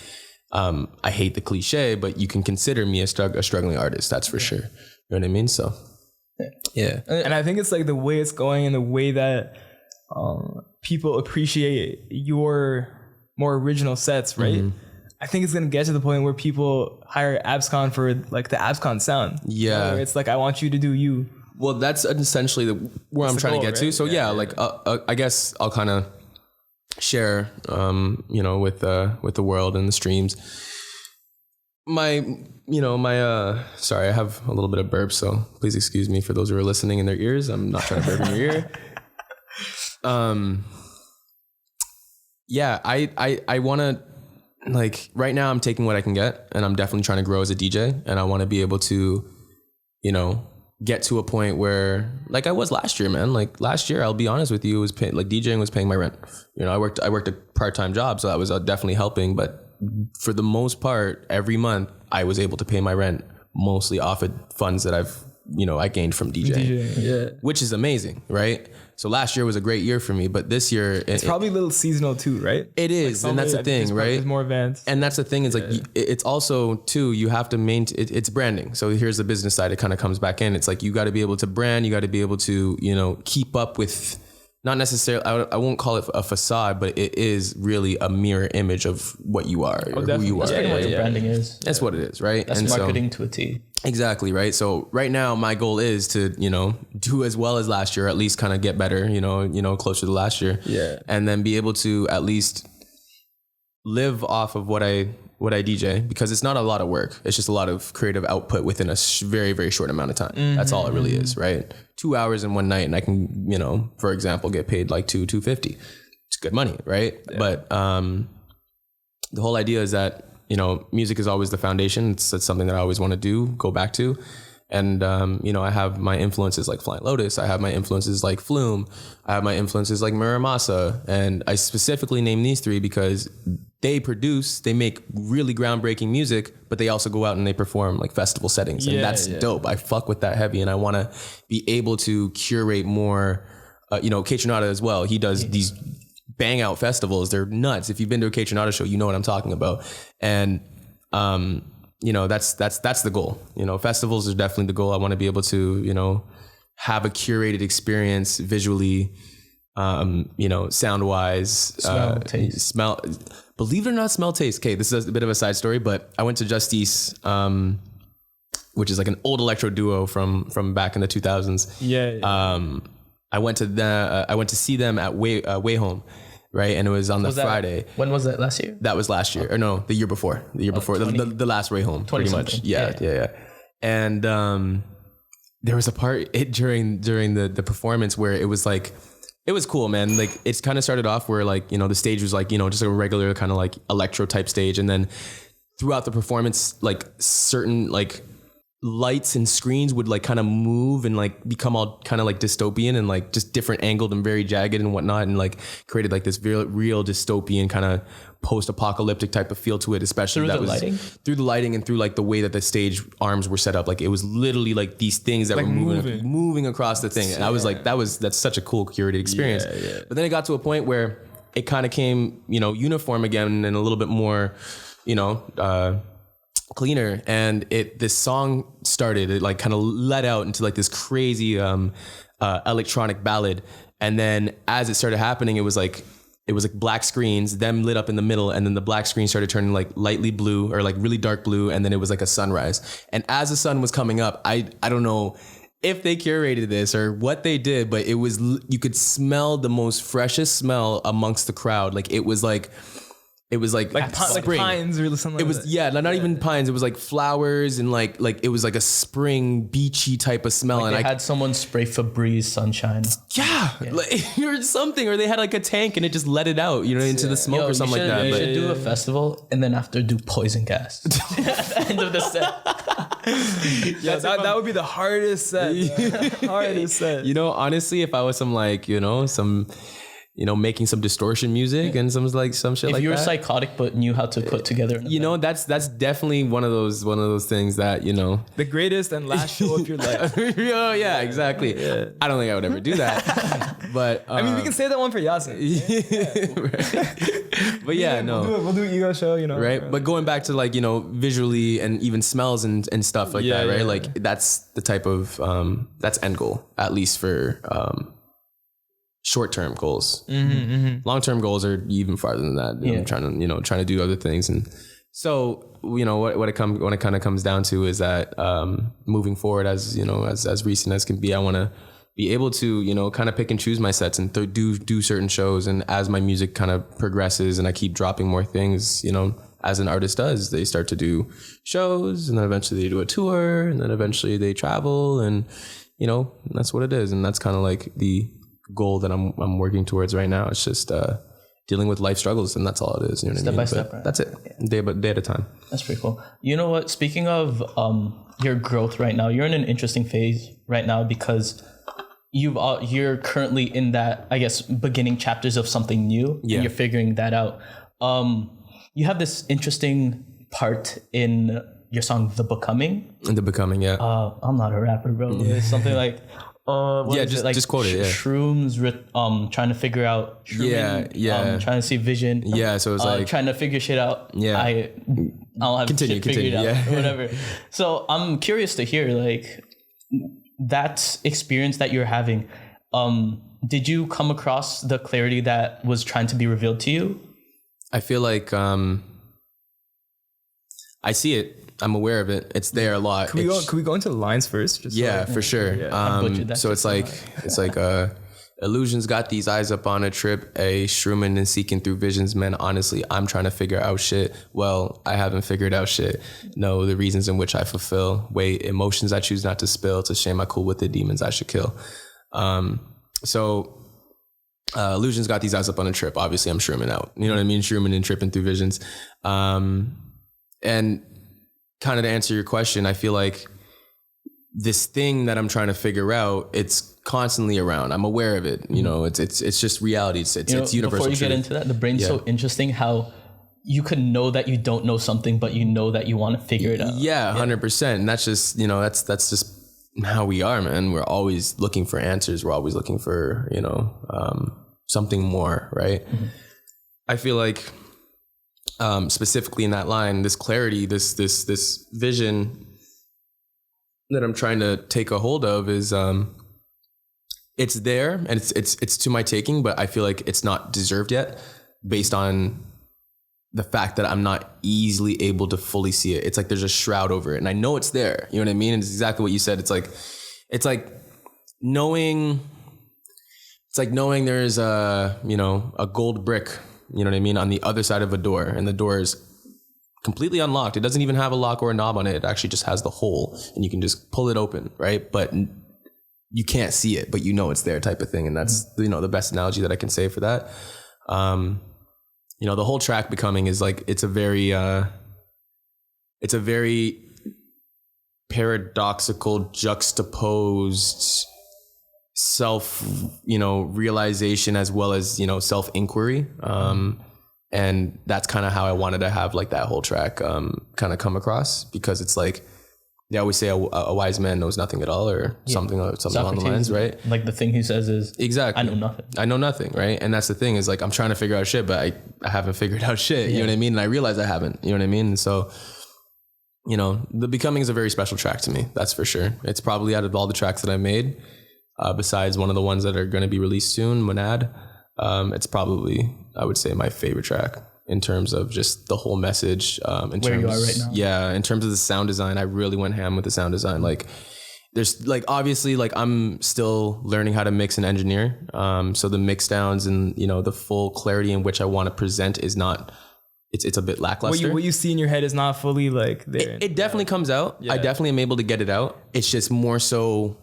I hate the cliche, but you can consider me a struggling artist. That's for sure. You know what I mean? So yeah. And I think it's like the way it's going and the way that people appreciate your more original sets, right? Mm-hmm. I think it's going to get to the point where people hire Abscond for like the Abscond sound. Yeah. It's like, I want you to do you. Well, that's essentially where I'm trying to get to. So yeah, like I guess I'll kind of share, you know, with the world and the streams. Sorry, I have a little bit of burp, so please excuse me for those who are listening in their ears. I'm not trying to burp in your ear. Yeah, I want to, like, right now I'm taking what I can get, and I'm definitely trying to grow as a DJ, and I want to be able to, you know, get to a point where, like I was last year, man. Like last year, I'll be honest with you, DJing was paying my rent. You know, I worked a part-time job, so that was definitely helping. But for the most part, every month I was able to pay my rent mostly off of funds that I gained from DJing, which is amazing, right? So last year was a great year for me, but this year it's probably a little seasonal too, right? It is, like, and that's the thing, right? There's more events, and that's the thing. Is like it's also too, you have to maintain. It's branding. So here's the business side. It kind of comes back in. It's like you got to be able to brand. You got to be able to, you know, keep up with not necessarily, I won't call it a facade, but it is really a mirror image of what you are, or who you are. That's pretty much what branding is. That's what it is, right? That's marketing to a T. Exactly, right? So right now my goal is to, do as well as last year, at least kind of get better, closer to last year. Yeah. And then be able to at least live off of what I DJ, because it's not a lot of work. It's just a lot of creative output within a very, very short amount of time. That's all it really is, right? 2 hours in one night, and I can, for example, get paid like $250. It's good money, right? Yeah. But the whole idea is that, music is always the foundation. It's something that I always want to do, go back to. And, I have my influences like Flying Lotus. I have my influences like Flume. I have my influences like Muramasa. And I specifically name these three because they make really groundbreaking music, but they also go out and they perform like festival settings. And that's dope. I fuck with that heavy. And I want to be able to curate more, Kaytranada as well. He does these bang out festivals. They're nuts. If you've been to a Kaytranada show, you know what I'm talking about. And, that's the goal. Festivals are definitely the goal. I want to be able to, have a curated experience visually, sound wise, taste. Believe it or not, smell, taste. Okay, this is a bit of a side story, but I went to Justice, which is like an old electro duo from back in the 2000s. Yeah. I went to see them at Way Home. Right. And it was on the Friday. When was that? Last year? That was last year. Or no, the year before. The last Way Home, pretty much. Yeah. And there was a part during the performance where it was like, it was cool, man. Like, it's kind of started off where like, the stage was like, just a regular kind of like electro type stage. And then throughout the performance, like certain like lights and screens would like kind of move and like become all kind of like dystopian and like just different angled and very jagged and whatnot, and like created like this real dystopian kind of post-apocalyptic type of feel to it, especially through the lighting and through like the way that the stage arms were set up. Like it was literally like these things that like were moving across the thing. And I was like, that's such a cool curated experience. Yeah. But then it got to a point where it kind of came, uniform again and a little bit more, cleaner, and this song started, it like kind of let out into like this crazy electronic ballad, and then as it started happening, it was like black screens, them lit up in the middle, and then the black screen started turning like lightly blue or like really dark blue, and then it was like a sunrise. And as the sun was coming up, I don't know if they curated this or what they did, but it was, you could smell the most freshest smell amongst the crowd. Like it was like pines or something. It was not even pines. It was like flowers and like it was like a spring beachy type of smell. Like, and I had someone spray Febreze sunshine. Yeah. Like, or something, or they had like a tank and it just let it out, into the smoke or something like that. You should do a festival and then after do poison gas at the end of the set. That would be the hardest set. Hardest set. Honestly, if I was making some distortion music and some shit like that. If you were psychotic but knew how to put together, that's definitely one of those things that the greatest and last show of your life. Oh yeah, exactly. Yeah. I don't think I would ever do that, but I mean, we can say that one for Yasin. Right. But we'll do an ego show, right? But going back to like visually and even smells and stuff like that, right? Like that's the type of that's end goal, at least for short-term goals. Long-term goals are even farther than that. I'm trying to do other things. And so, what it kind of comes down to is that, moving forward as recent as can be, I want to be able to, kind of pick and choose my sets and do certain shows. And as my music kind of progresses and I keep dropping more things, as an artist does, they start to do shows and then eventually they do a tour and then eventually they travel, and, that's what it is. And that's kind of like the goal that I'm working towards right now. It's just dealing with life struggles, and that's all it is. Step by step, right? That's it. Day at a time. That's pretty cool. You know what? Speaking of your growth right now, you're in an interesting phase right now because you're currently in that, I guess, beginning chapters of something new. Yeah. And you're figuring that out. You have this interesting part in your song, The Becoming. The Becoming, yeah. I'm not a rapper, bro. It's something like just quote it. Yeah. Shrooms, trying to figure out. Trying to see vision. Yeah, so it's like trying to figure shit out. Yeah, I don't have shit figured out. Or whatever. So I'm curious to hear like that experience that you're having. did you come across the clarity that was trying to be revealed to you? I feel like I see it. I'm aware of it. It's there a lot. Could we go into the lines first? Just for sure. Yeah. So it's like illusions got these eyes up on a trip. A shrooming and seeking through visions. Man, honestly, I'm trying to figure out shit. Well, I haven't figured out shit. No, the reasons in which I fulfill. Wait, emotions I choose not to spill. To shame I cool with the demons I should kill. Illusions got these eyes up on a trip. Obviously, I'm shrooming out. You know what I mean? Shrooming and tripping through visions. And kind of to answer your question, I feel like this thing that I'm trying to figure out, it's constantly around. I'm aware of it. You know, it's just reality. It's universal. Before you get into that, the brain's so interesting how you could know that you don't know something, but you know that you want to figure it out. Yeah, 100%. And that's just, that's just how we are, man. We're always looking for answers. We're always looking for, something more, right? Mm-hmm. I feel like specifically in that line, this clarity, this vision that I'm trying to take a hold of is it's there and it's to my taking, but I feel like it's not deserved yet based on the fact that I'm not easily able to fully see it. It's like there's a shroud over it and I know it's there. You know what I mean? And it's exactly what you said. It's like knowing there's a gold brick, you know what I mean, on the other side of a door, and the door is completely unlocked. It doesn't even have a lock or a knob on it. It actually just has the hole and you can just pull it open, right? But you can't see it, but you know it's there, type of thing. And that's, the best analogy that I can say for that. The whole track Becoming is like, it's a very paradoxical, juxtaposed self, realization as well as, self-inquiry. And that's kind of how I wanted to have like that whole track kind of come across, because it's like, they always say a wise man knows nothing at all, or something along the lines, right? Like the thing he says is, exactly, I know nothing, right? And that's the thing, is like, I'm trying to figure out shit, but I haven't figured out shit. You know what I mean? And I realize I haven't, you know what I mean? And so, the Becoming is a very special track to me. That's for sure. It's probably, out of all the tracks that I made, besides one of the ones that are going to be released soon, Monad, it's probably, I would say, my favorite track in terms of just the whole message. In Where terms, you are right now. Yeah, in terms of the sound design, I really went ham with the sound design. Like, there's like, obviously, like, I'm still learning how to mix and engineer. So the mix downs and, the full clarity in which I want to present is not, it's a bit lackluster. What you see in your head is not fully like there. It definitely comes out. Yeah. I definitely am able to get it out. It's just more so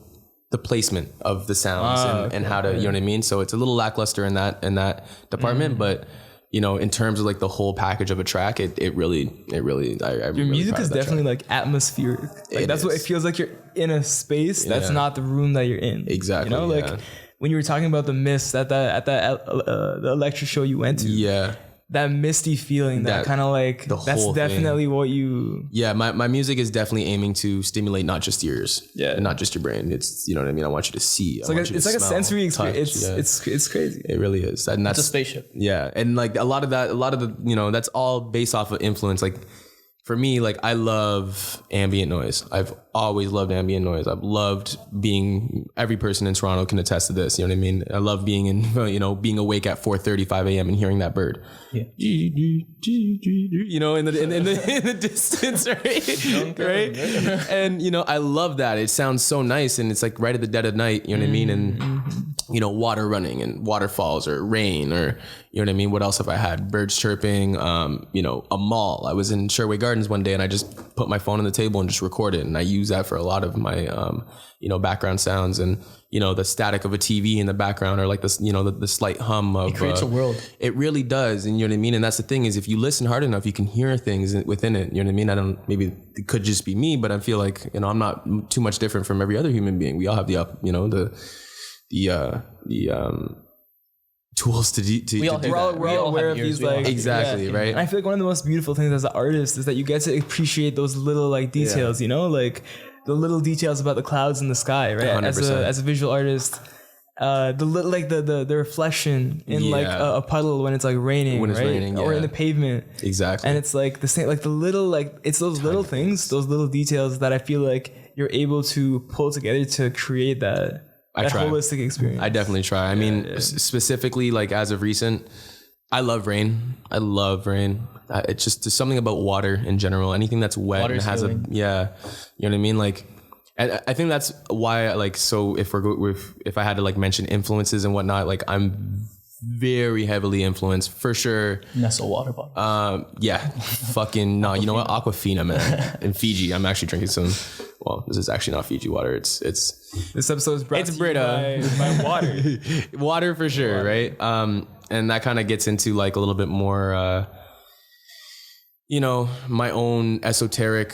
the placement of the sounds and how to, you know what I mean? So it's a little lackluster in that department, but in terms of like the whole package of a track, it really, I'm your really music is definitely track. Like atmospheric. Like that's what it feels like. You're in a space that's not the room that you're in. Exactly. Like when you were talking about the mist at the electric show you went to. Yeah. That misty feeling, that kind of like, that's definitely what you... Yeah, my music is definitely aiming to stimulate not just your ears, and not just your brain. It's, you know what I mean? I want you to see. It's like a sensory experience. It's crazy. It really is. And that's a spaceship. Yeah. And like a lot of the, that's all based off of influence. Like for me, like I love ambient noise. I've always loved ambient noise. I've loved every person in Toronto can attest to this. You know what I mean? I love being being awake at 4:35 a.m. and hearing that bird. Yeah. In the distance, right? And I love that. It sounds so nice, and it's like right at the dead of night. You know what I mean? And water running and waterfalls or rain, or you know what I mean? What else have I had? Birds chirping. A mall. I was in Sherway Gardens one day, and I just put my phone on the table and just recorded, and I use that for a lot of my background sounds, and the static of a TV in the background, or like this the slight hum of it creates a world. It really does. And you know what I mean? And that's the thing, is if you listen hard enough, you can hear things within it. You know what I mean? Maybe it could just be me, but I feel like I'm not too much different from every other human being. We all have the tools to we're all aware of these, like, exactly, right? And I feel like one of the most beautiful things as an artist is that you get to appreciate those little like details, like the little details about the clouds in the sky, right? 100%. As a visual artist, the little, like the reflection in like a puddle when it's like raining, right? Or in the pavement, exactly. And it's like the same, like the little, like it's those little things, those little details that I feel like you're able to pull together to create that that holistic experience. I definitely try. I mean, specifically like as of recent, I love rain. It's just there's something about water in general. Anything that's wet Water's and has healing. you know what I mean? Like, and I think that's why like, so if if I had to like mention influences and whatnot, like I'm very heavily influenced for sure. Nestle water bottle. Yeah, fucking no. You know what? Aquafina, man. In Fiji, I'm actually drinking some. Well, this is actually not Fiji water. It's This episode is brought to you Brita by water. Water for sure, right? And that kind of gets into like a little bit more, you know, my own esoteric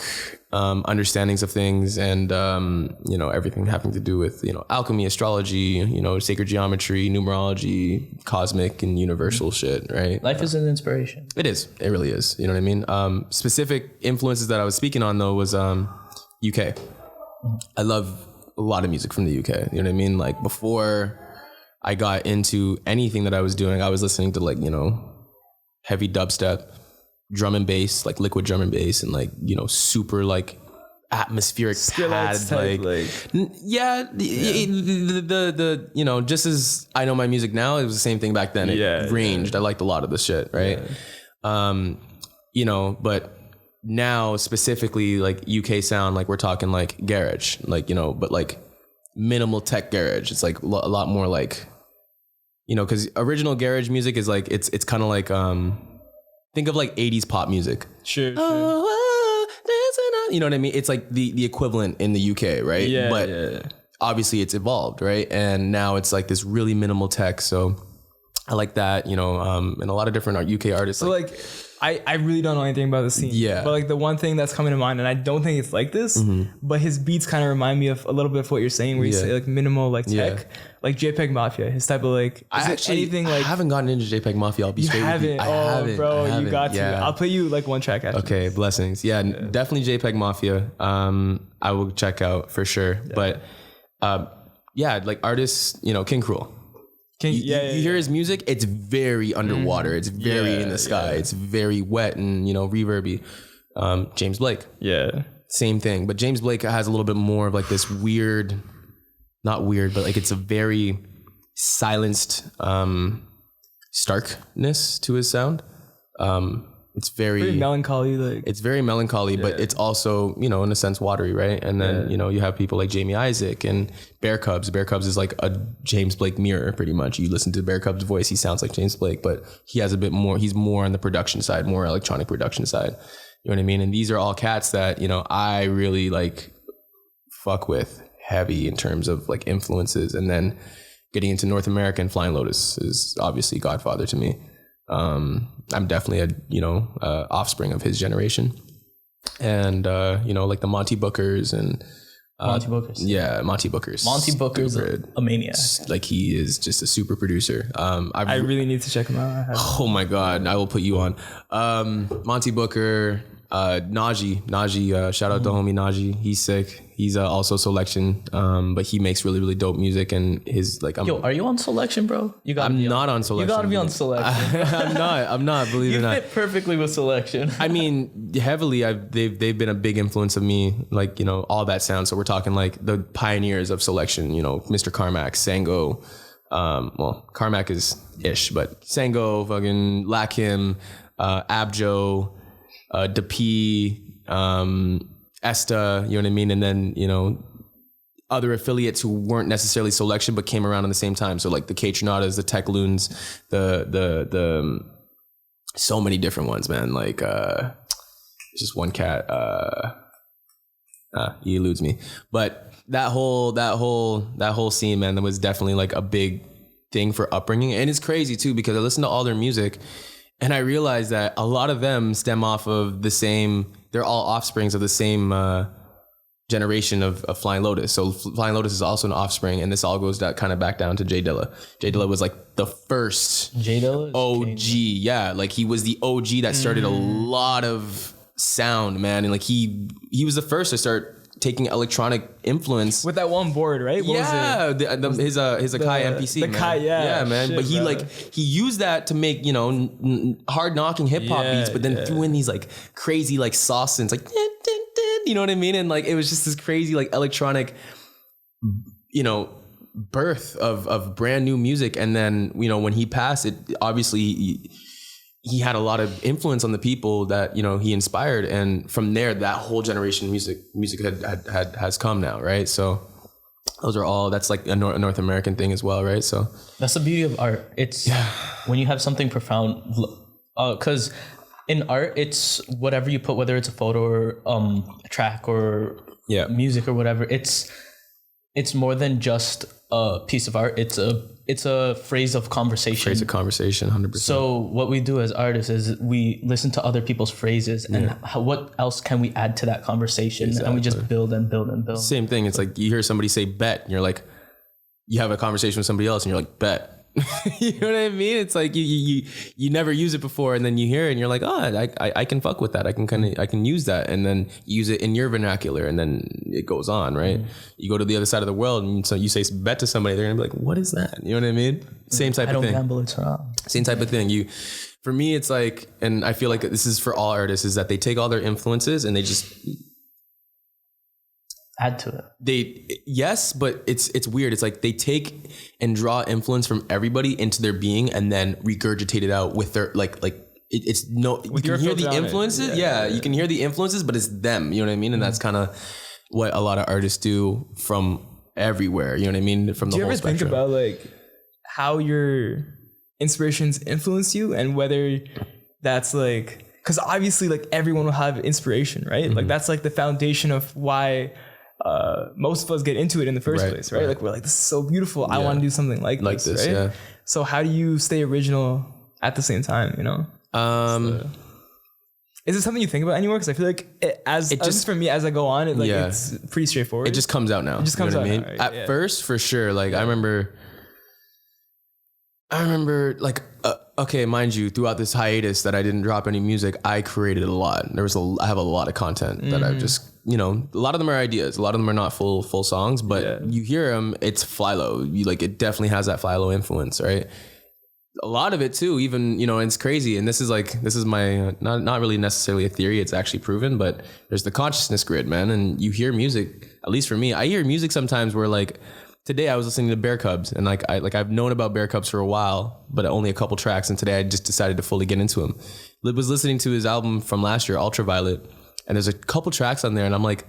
understandings of things, and you know, everything having to do with, you know, alchemy, astrology, you know, sacred geometry, numerology, cosmic and universal shit, right? Life is an inspiration. It is. It really is. You know what I mean? Specific influences that I was speaking on though was UK. I love a lot of music from the UK. You know what I mean? Like before I got into anything that I was doing, I was listening to like, you know, heavy dubstep, drum and bass, like liquid drum and bass, and like, you know, super like atmospheric pad, yeah. The you know, just as I know my music now, it was the same thing back then. It ranged. I liked a lot of the shit, right? You know, but now specifically like UK sound, like we're talking like garage, like, you know, but like minimal tech garage. It's like a lot more like, you know, because original garage music is like, it's kind of like think of like 80s pop music. Sure. You know what I mean? It's like the equivalent in the UK, right? Yeah. But obviously it's evolved, right? And now it's like this really minimal tech. So I like that, you know, and a lot of different UK artists. So like I really don't know anything about the scene. Yeah. But like the one thing that's coming to mind, and I don't think it's like this, but his beats kind of remind me of a little bit of what you're saying, where you say like minimal like tech, like JPEG Mafia, his type of like. I haven't gotten into JPEG Mafia. I'll be straight with you. I haven't. Bro, you got to. I'll play you like one track after. Okay, blessings. Yeah, definitely JPEG Mafia. I will check out for sure. Yeah. But like artists, you know, King Cruel. You hear his music, it's very underwater. It's very in the sky. It's very wet and, you know, reverby. James Blake. Yeah. Same thing. But James Blake has a little bit more of like this weird, not weird, but like it's a very silenced starkness to his sound. It's very melancholy. Like it's very melancholy, but it's also, you know, in a sense watery, right? And then, you know, you have people like Jamie Isaac and Bear Cubs. Bear Cubs is like a James Blake mirror, pretty much. You listen to Bear Cubs' voice, he sounds like James Blake, but he has a bit more, he's more on the production side, more electronic production side. You know what I mean? And these are all cats that, you know, I really like fuck with heavy in terms of like influences. And then getting into North America, and Flying Lotus is obviously Godfather to me. I'm definitely a offspring of his generation, and you know, like the Monty Bookers and Monty Bookers. Yeah, Monty Bookers. Monty Booker's a maniac. Like he is just a super producer. I really need to check him out. Oh my God, I will put you on. Monty Booker, Najee, shout out to homie Najee. He's sick. He's also Selection, but he makes really, really dope music. And his like, are you on Selection, bro? I'm not on Selection. You gotta be on Selection. I'm not. Believe it or not. You fit perfectly with Selection. I mean, heavily. They've been a big influence of me. Like, you know, all that sound. So we're talking like the pioneers of Selection. You know, Mr. Carmack, Sango. Well, Carmack is ish, but Sango, fucking Lakim, Abjo, Dapee, Esta, you know what I mean? And then, you know, other affiliates who weren't necessarily Selection, but came around in the same time. So like the K-Tronatas, the Tech Loons, the so many different ones, man. Like, just one cat, he eludes me. But that whole scene, man, that was definitely like a big thing for upbringing. And it's crazy too, because I listen to all their music and I realized that a lot of them stem off of the same, they're all offsprings of the same generation of Flying Lotus. So Flying Lotus is also an offspring, and this all goes kind of back down to Jay Dilla. Jay Dilla was like the first OG. Yeah, like he was the OG that started a lot of sound, man. And like he was the first to start taking electronic influence with that one board, right? What was it? His Akai MPC, the man. Kai, yeah, man. Shit, but he bro. He used that to make, you know, hard knocking hip hop beats, but then threw in these like crazy like sauce synths, like you know what I mean? And like it was just this crazy like electronic, you know, birth of brand new music. And then, you know, when he passed, it obviously he had a lot of influence on the people that, you know, he inspired. And from there, that whole generation of music has come now, right? So those are all, that's like a North American thing as well, right? So that's the beauty of art. It's when you have something profound, because in art, it's whatever you put, whether it's a photo or a track or music or whatever, it's more than just a piece of art. It's a phrase of conversation. Phrase of conversation, 100%. So what we do as artists is we listen to other people's phrases and what else can we add to that conversation? Exactly. And we just build and build and build. Same thing. It's like you hear somebody say bet and you're like, you have a conversation with somebody else and you're like, bet. You know what I mean? It's like you never use it before, and then you hear it and you're like, oh, I can fuck with that. I can use that, and then use it in your vernacular, and then it goes on, right? Mm-hmm. You go to the other side of the world and so you say bet to somebody, they're gonna be like, what is that? You know what I mean? Same type of thing. I don't gamble, it's wrong. Same type of thing. For me, it's like, and I feel like this is for all artists, is that they take all their influences and they just add to it. But it's weird. It's like they take and draw influence from everybody into their being and then regurgitate it out with their it's no, you can hear the influences. You can hear the influences, but it's them, you know what I mean? And that's kind of what a lot of artists do from everywhere, you know what I mean? From the whole spectrum. Do you ever think about like how your inspirations influence you and whether that's like, because obviously like everyone will have inspiration, right? Mm-hmm. Like that's like the foundation of why most of us get into it in the first place, right? Like we're like, this is so beautiful. I want to do something like this, right? Yeah. So how do you stay original at the same time, you know? Is it something you think about anymore? Because I feel like just for me, as I go on, it's pretty straightforward. It just comes out now. It just comes out. You know what I mean? At first, for sure. Like I remember like, okay, mind you, throughout this hiatus that I didn't drop any music, I created a lot. I have a lot of content that I've just, you know, a lot of them are ideas. A lot of them are not full songs, but you hear them, it's Philo. It definitely has that Philo influence, right? A lot of it too, even, you know, it's crazy. And this is my, not really necessarily a theory. It's actually proven, but there's the consciousness grid, man. And you hear music, at least for me, I hear music sometimes where like, today I was listening to Bear Cubs and I've known about Bear Cubs for a while, but only a couple tracks. And today I just decided to fully get into him. I was listening to his album from last year, Ultraviolet, and there's a couple tracks on there and I'm like,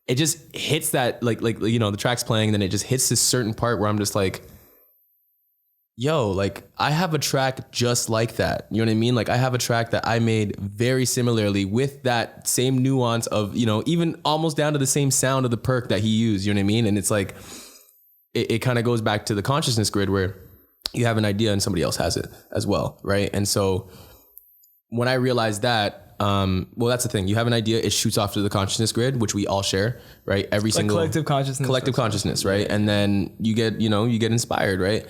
it just hits that like, you know, the track's playing and then it just hits this certain part where I'm just like, yo, like I have a track just like that. You know what I mean? Like I have a track that I made very similarly with that same nuance of, you know, even almost down to the same sound of the perk that he used, you know what I mean? And it's like, it kind of goes back to the consciousness grid where you have an idea and somebody else has it as well, right? And so when I realized that, well, that's the thing. You have an idea, it shoots off to the consciousness grid, which we all share, right? Every single collective consciousness, right? And then you get inspired, right?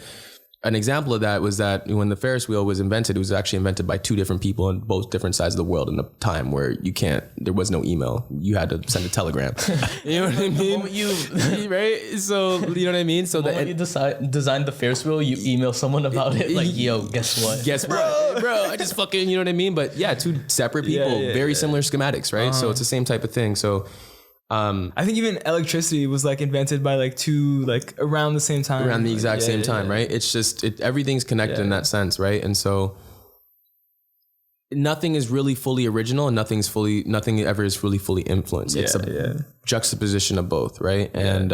An example of that was that when the Ferris wheel was invented, it was actually invented by two different people on both different sides of the world in a time where there was no email. You had to send a telegram. You know what I mean? Right? So, you know what I mean? So when you designed the Ferris wheel, you email someone about it like, yo, guess what? Guess what? Bro, I just fucking, you know what I mean? But yeah, two separate people, very similar schematics, right? So it's the same type of thing. So I think even electricity was like invented by like two, like around the same time. Around the exact same time, right? It's just, everything's connected in that sense, right? And so nothing is really fully original and nothing ever is really fully influenced. It's a juxtaposition of both, right? And,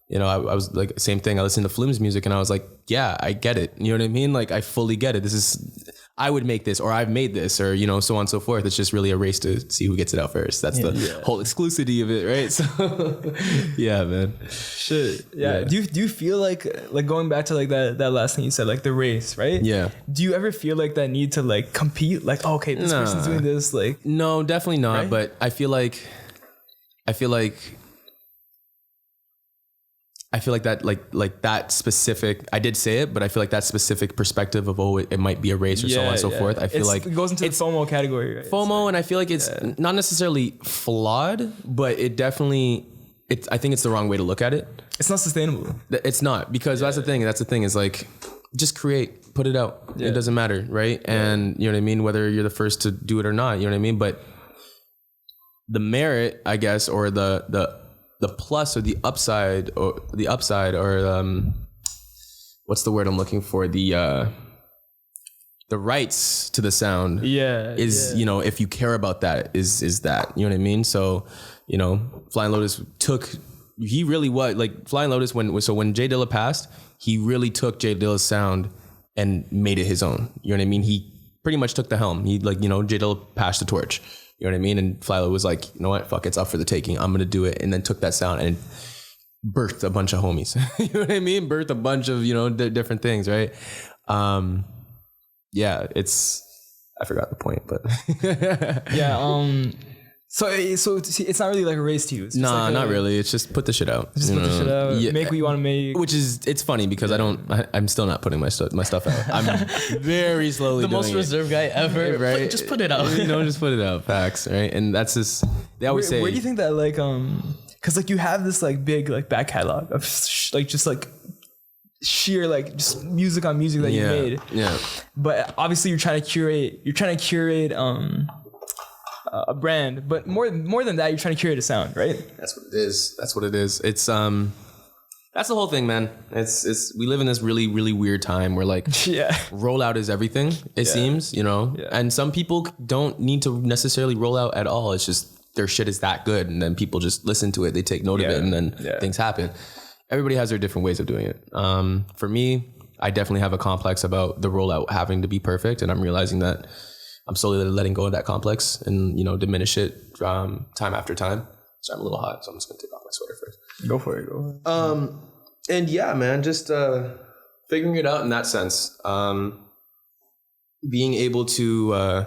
you know, I was like, same thing. I listened to Flume's music and I was like, yeah, I get it. You know what I mean? Like I fully get it. I would make this, or I've made this, or, you know, so on and so forth. It's just really a race to see who gets it out first. That's the whole exclusivity of it, right? So, yeah, man. Shit. Yeah. Do you feel like going back to like that last thing you said, like the race, right? Yeah. Do you ever feel like that need to like compete? Like, oh, okay, this person's doing this. Like, no, definitely not. Right? But I feel like that, like that specific, I did say it, but I feel like that specific perspective of, it might be a race or so on and so forth. I feel like it goes into the FOMO category, right? FOMO. And I feel like it's not necessarily flawed, but it definitely, I think it's the wrong way to look at it. It's not sustainable. It's not, because that's the thing is like, just create, put it out. It doesn't matter. Right. And you know what I mean? Whether you're the first to do it or not, you know what I mean? But the merit, I guess, or the plus or the upside or what's the word I'm looking for? The rights to the sound is, you know, if you care about that, is that, you know what I mean? So, you know, Flying Lotus he really was like Flying Lotus when Jay Dilla passed, he really took Jay Dilla's sound and made it his own. You know what I mean? He pretty much took the helm. He like, you know, Jay Dilla passed the torch. You know what I mean? And Flying Lotus was like, you know what? Fuck, it's up for the taking. I'm going to do it. And then took that sound and birthed a bunch of homies. You know what I mean? Birthed a bunch of, you know, different things, right? Yeah, I forgot the point, but yeah. So it's not really like a race to you. It's just like not really. It's just put the shit out. Just put the shit out. Yeah. Make what you want to make. Which is, it's funny because I'm still not putting my stuff out. I'm very slowly the doing most reserved guy ever. Right? Just put it out. You know, just put it out. Facts, right? And that's just, they always say. Where do you think that like, cause like you have this like big like back catalog of like just like sheer like just music on music that you made. Yeah. But obviously you're trying to curate a brand, but more than that, you're trying to curate a sound, right? That's what it is. It's that's the whole thing, man. It's we live in this really, really weird time where like rollout is everything, it seems, you know. Yeah. And some people don't need to necessarily roll out at all. It's just their shit is that good, and then people just listen to it, they take note of it, and then things happen. Everybody has their different ways of doing it. For me, I definitely have a complex about the rollout having to be perfect, and I'm realizing that I'm slowly letting go of that complex and, you know, diminish it time after time. So I'm a little hot, so I'm just gonna take off my sweater first. Go for it. And yeah, man, just figuring it out in that sense. Being able to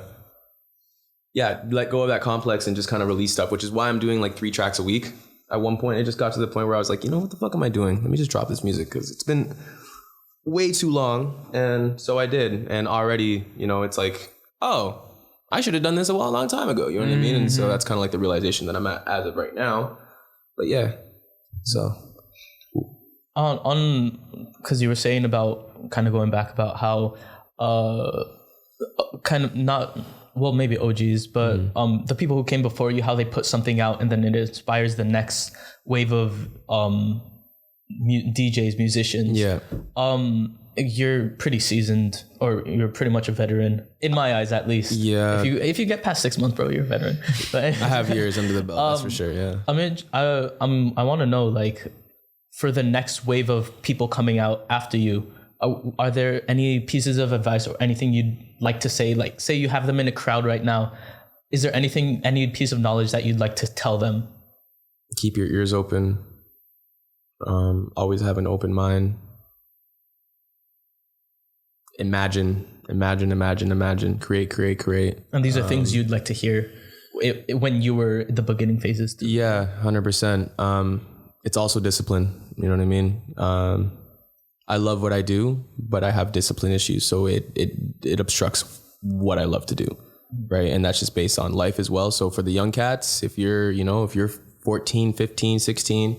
let go of that complex and just kind of release stuff, which is why I'm doing like 3 tracks a week. At one point, it just got to the point where I was like, you know, what the fuck am I doing? Let me just drop this music because it's been way too long. And so I did. And already, you know, it's like, oh, I should have done this a long time ago. You know what I mean? And so that's kind of like the realization that I'm at as of right now. But yeah, so. Because you were saying about kind of going back about how kind of not, well, maybe OGs, but the people who came before you, how they put something out and then it inspires the next wave of DJs, musicians. Yeah. You're pretty seasoned, or you're pretty much a veteran in my eyes, at least. Yeah. If you get past 6 months, bro, you're a veteran. But I have years under the belt, that's for sure. Yeah. I mean, I want to know, like, for the next wave of people coming out after you, are there any pieces of advice or anything you'd like to say? Like, say you have them in a crowd right now. Is there any piece of knowledge that you'd like to tell them? Keep your ears open. Always have an open mind. Imagine. Create. And these are things you'd like to hear when you were in the beginning phases too. Yeah, 100%. It's also discipline. You know what I mean? I love what I do, but I have discipline issues. So it obstructs what I love to do. Right. And that's just based on life as well. So for the young cats, if you're 14, 15, 16,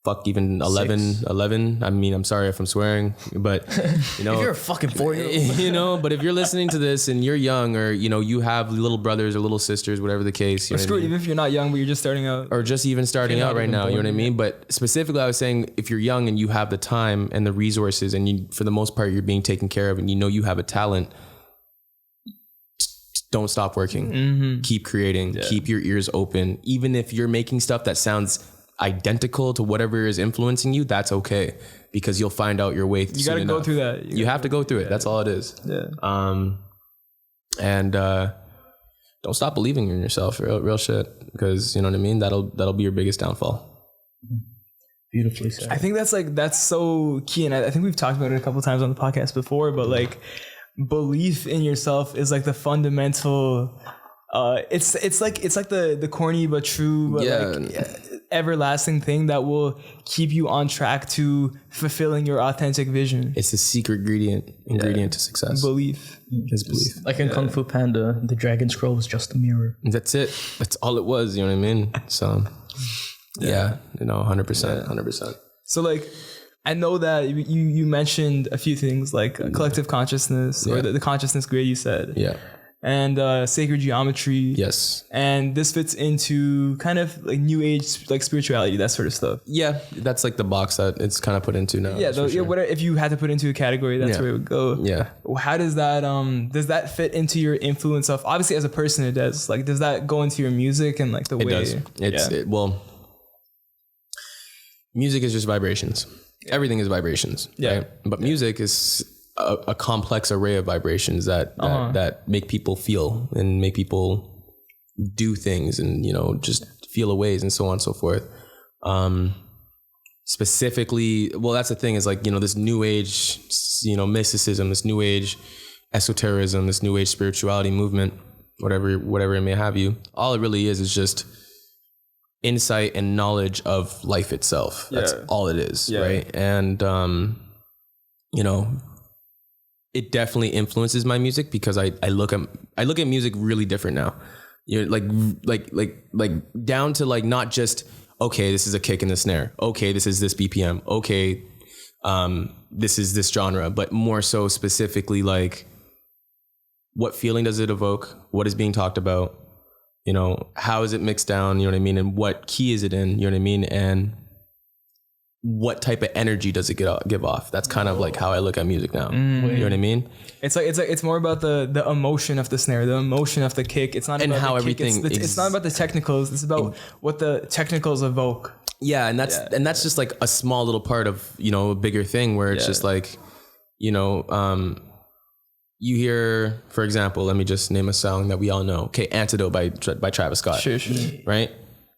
fuck even 11. I mean, I'm sorry if I'm swearing, but you know, if you're a fucking 4-year-old, you know, but if you're listening to this and you're young, or, you know, you have little brothers or little sisters, whatever the case, or screw it, even if you're not young, but you're just starting out, or just even starting out right now, you know what I mean? But specifically, I was saying, if you're young and you have the time and the resources, and you, for the most part, you're being taken care of, and you know you have a talent, don't stop working. Keep creating. Keep your ears open. Even if you're making stuff that sounds identical to whatever is influencing you, that's okay, because you'll find out your way. You got to go through that. You have to go through it. That's all it is. Yeah. And don't stop believing in yourself. Real shit. Because, you know what I mean? That'll be your biggest downfall. Beautifully said. I think that's so key, and I think we've talked about it a couple times on the podcast before. But like, belief in yourself is like the fundamental. It's like the corny but true, but like everlasting thing that will keep you on track to fulfilling your authentic vision. It's the secret ingredient to success. Belief. Is belief. Like in Kung Fu Panda, the dragon scroll was just a mirror. That's it. That's all it was. You know what I mean? So yeah, you know, 100%. So like, I know that you mentioned a few things like collective consciousness or the consciousness grid, you said. Yeah. and sacred geometry. Yes. And this fits into kind of like new age, like spirituality, that sort of stuff. Yeah, that's like the box that it's kind of put into now. Yeah, if you had to put into a category, that's where it would go. Yeah. How does that fit into your influence of, obviously as a person it does, like does that go into your music and like the way it does. Well, music is just vibrations. Everything is vibrations. Yeah. Right? But music is a complex array of vibrations that make people feel and make people do things and, you know, just feel ways and so on and so forth. Specifically, well, that's the thing is like, you know, this new age, you know, mysticism, this new age esotericism, this new age spirituality movement, whatever it may have you. All it really is just insight and knowledge of life itself. That's all it is. Right. And, you know, it definitely influences my music because I look at music really different now. You know, like down to like not just, okay, this is a kick and the snare. Okay, this is this BPM. Okay, this is this genre, but more so specifically like what feeling does it evoke? What is being talked about? You know, how is it mixed down? You know what I mean? And what key is it in? You know what I mean? And what type of energy does it give off? That's kind of like how I look at music now. You know what I mean? It's more about the emotion of the snare, the emotion of the kick. It's not and about how the kick. everything. It's not about the technicals. It's about what the technicals evoke. Yeah, and that's just like a small little part of, you know, a bigger thing where it's just like, you know, you hear, for example, let me just name a song that we all know. Okay, Antidote by Travis Scott. Sure. Right?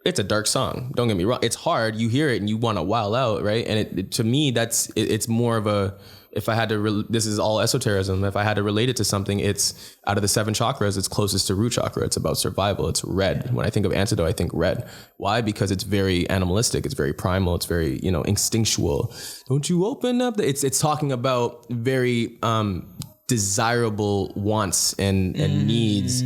It's a dark song. Don't get me wrong. It's hard. You hear it and you want to wild out, right? And it to me, it's more of a, if I had to, this is all esotericism. If I had to relate it to something, it's out of the 7 chakras, it's closest to root chakra. It's about survival. It's red. When I think of Antidote, I think red. Why? Because it's very animalistic. It's very primal. It's very, you know, instinctual. Don't you open up? It's talking about very desirable wants and needs.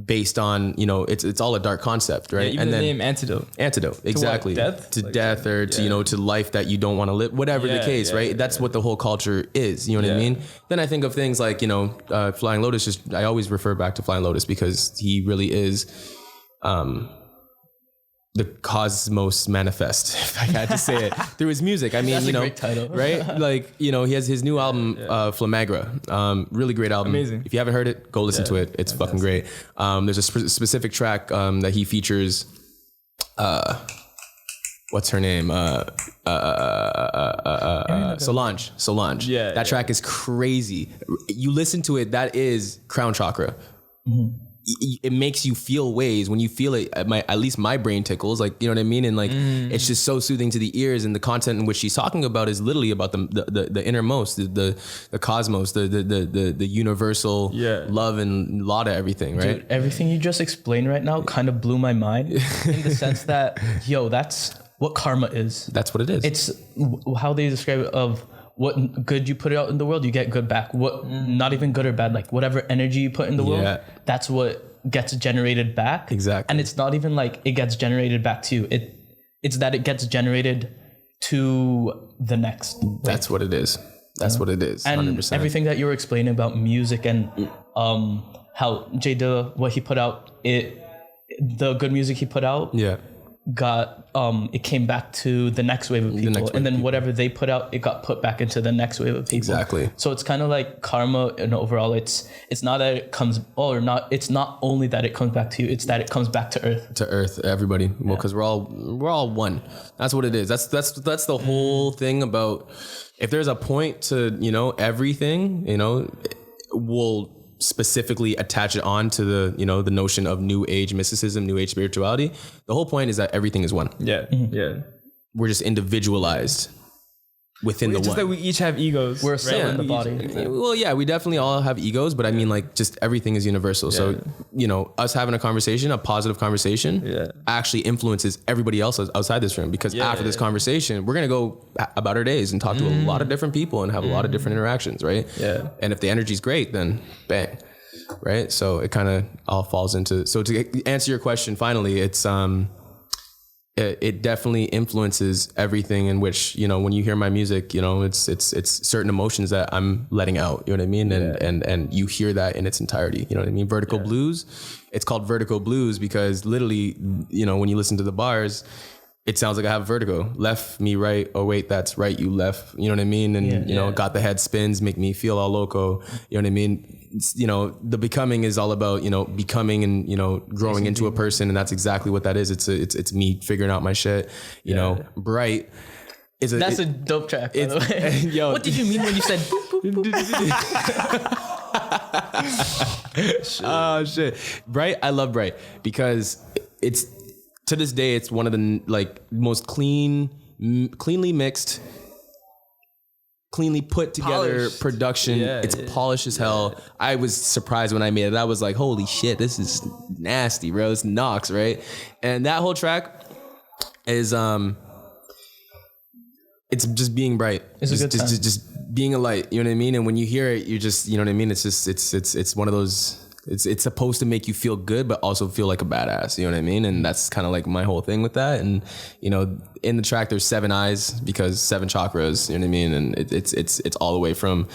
Based on, you know, it's all a dark concept, right? Even and the name Antidote, exactly. To what, death? To like death or to, you know, to life that you don't want to live, whatever the case, right? That's what the whole culture is, you know what I mean? Then I think of things like, you know, Flying Lotus, I always refer back to Flying Lotus because he really is the cosmos manifest, if I had to say it, through his music. I mean, that's you know, a great title. Right? Like, you know, he has his new album, Flamagra, really great album. Amazing. If you haven't heard it, go listen to it. It's fucking great. There's a specific track that he features, what's her name? Solange. Yeah. That track is crazy. You listen to it, that is crown chakra. Mm-hmm. It makes you feel ways. When you feel it, at least my brain tickles, like, you know what I mean? And like, it's just so soothing to the ears, and the content in which she's talking about is literally about the innermost, the cosmos, the universal love and law to everything, right? Dude, everything you just explained right now kind of blew my mind in the sense that, that's what karma is. That's what it is. It's how they describe it of, what good you put out in the world, you get good back. What, not even good or bad, like whatever energy you put in the world, that's what gets generated back. Exactly. And it's not even like it gets generated back to you. It's that it gets generated to the next. That's what it is. That's what it is. 100%. And everything that you were explaining about music and how J Dilla, what he put out, the good music he put out, got it came back to the next wave of people, and then whatever they put out, it got put back into the next wave of people. Exactly. So it's kind of like karma, and overall, it's not that it comes, it's not only that it comes back to you, it's that it comes back to earth. To earth, everybody. Well, because we're all one. That's what it is. That's the whole thing about. If there's a point to, you know, everything, you know, we'll specifically attach it on to the, you know, the notion of new age mysticism, new age spirituality. The whole point is that everything is one. We're just individualized within the one. Just that we each have egos. We're a cell in the body. Well, yeah, we definitely all have egos, but I mean, like, just everything is universal. So, you know, us having a conversation, a positive conversation, actually influences everybody else outside this room, because after this conversation, we're going to go about our days and talk to a lot of different people and have a lot of different interactions, right? And if the energy's great, then bang, right? So it kind of all falls into, so to answer your question, finally, it's it definitely influences everything in which, you know, when you hear my music, you know, it's certain emotions that I'm letting out, you know what I mean? And you hear that in its entirety, you know what I mean? Vertical blues, it's called vertical blues because literally, you know, when you listen to the bars, it sounds like I have vertigo. Left, me, right. Oh wait, that's right. You left. You know what I mean? And you know, got the head spins, make me feel all loco. You know what I mean? It's, you know, the becoming is all about, you know, becoming and, you know, growing into a person, and that's exactly what that is. It's me figuring out my shit. You know, bright. That's a dope track, by the way. Yo, what did you mean when you said? Oh shit, bright. I love bright because it's. To this day, it's one of the like most cleanly mixed, cleanly put together polished production. It's polished as hell. I was surprised when I made it. I was like, holy shit, this is nasty, bro. It's Knox, right? And that whole track is it's just being bright. It's just being a light. You know what I mean? And when you hear it, you just, you know what I mean? It's just it's one of those. It's supposed to make you feel good, but also feel like a badass. You know what I mean? And that's kind of like my whole thing with that. And, you know, in the track, there's 7 eyes because 7 chakras, you know what I mean? And it's all the way from,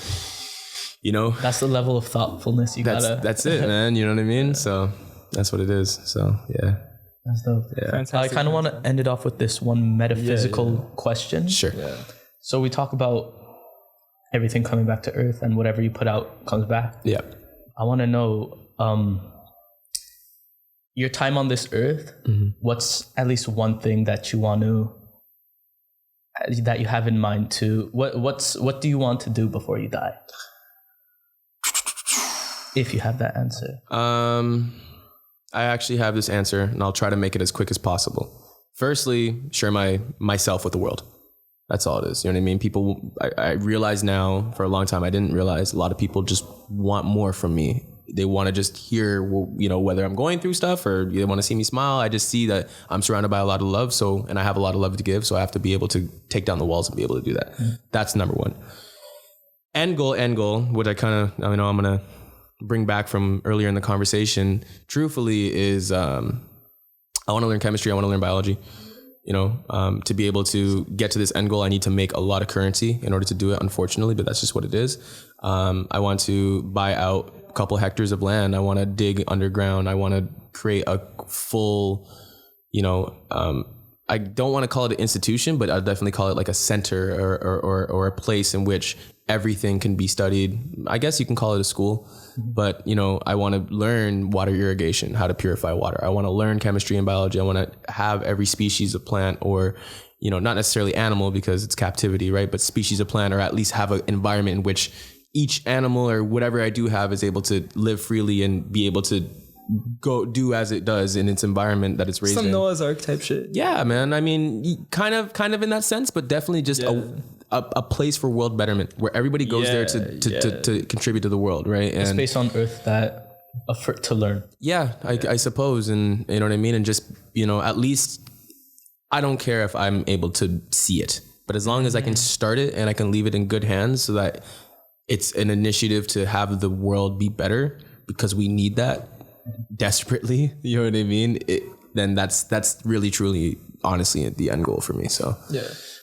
you know, that's the level of thoughtfulness that's it, man. You know what I mean? So that's what it is. So, yeah. That's dope. Yeah. Fantastic. I kind of want to end it off with this one metaphysical question. Sure. Yeah. So we talk about everything coming back to earth and whatever you put out comes back. Yeah. I want to know your time on this earth. Mm-hmm. What's at least one thing that you want to, that you have in mind to, what do you want to do before you die? If you have that answer. I actually have this answer and I'll try to make it as quick as possible. Firstly, share myself with the world. That's all it is. You know what I mean? People, I realize now, for a long time, I didn't realize a lot of people just want more from me. They want to just hear, you know, whether I'm going through stuff or they want to see me smile. I just see that I'm surrounded by a lot of love. So, and I have a lot of love to give. So I have to be able to take down the walls and be able to do that. Mm-hmm. That's number one. End goal, which I kind of, I know I'm going to bring back from earlier in the conversation, truthfully, is I want to learn chemistry. I want to learn biology. You know, to be able to get to this end goal, I need to make a lot of currency in order to do it, unfortunately, but that's just what it is. I want to buy out a couple hectares of land. I want to dig underground. I want to create a full, you know, I don't want to call it an institution, but I'll definitely call it like a center or a place in which everything can be studied. I guess you can call it a school, but you know, I want to learn water irrigation, how to purify water. I want to learn chemistry and biology. I want to have every species of plant, or, you know, not necessarily animal because it's captivity, right? But species of plant, or at least have an environment in which each animal or whatever I do have is able to live freely and be able to go do as it does in its environment that it's raised in. Some Noah's Ark type shit. Yeah, man. I mean, kind of in that sense, but definitely just a place for world betterment where everybody goes there to contribute to the world, right? And a space on earth that to learn. Yeah, I suppose, and you know what I mean? And just, you know, at least I don't care if I'm able to see it, but as long as I can start it and I can leave it in good hands so that it's an initiative to have the world be better, because we need that desperately, you know what I mean? Then that's really, truly, honestly, the end goal for me. So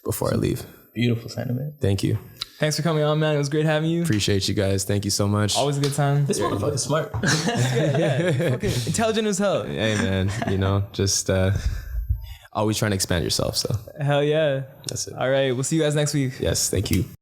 before I leave. Beautiful sentiment. Thank you. Thanks for coming on, man. It was great having you. Appreciate you guys. Thank you so much. Always a good time. This motherfucker's smart. Okay. Intelligent as hell. Hey, man. You know, just always trying to expand yourself. So hell yeah. That's it. All right. We'll see you guys next week. Yes. Thank you.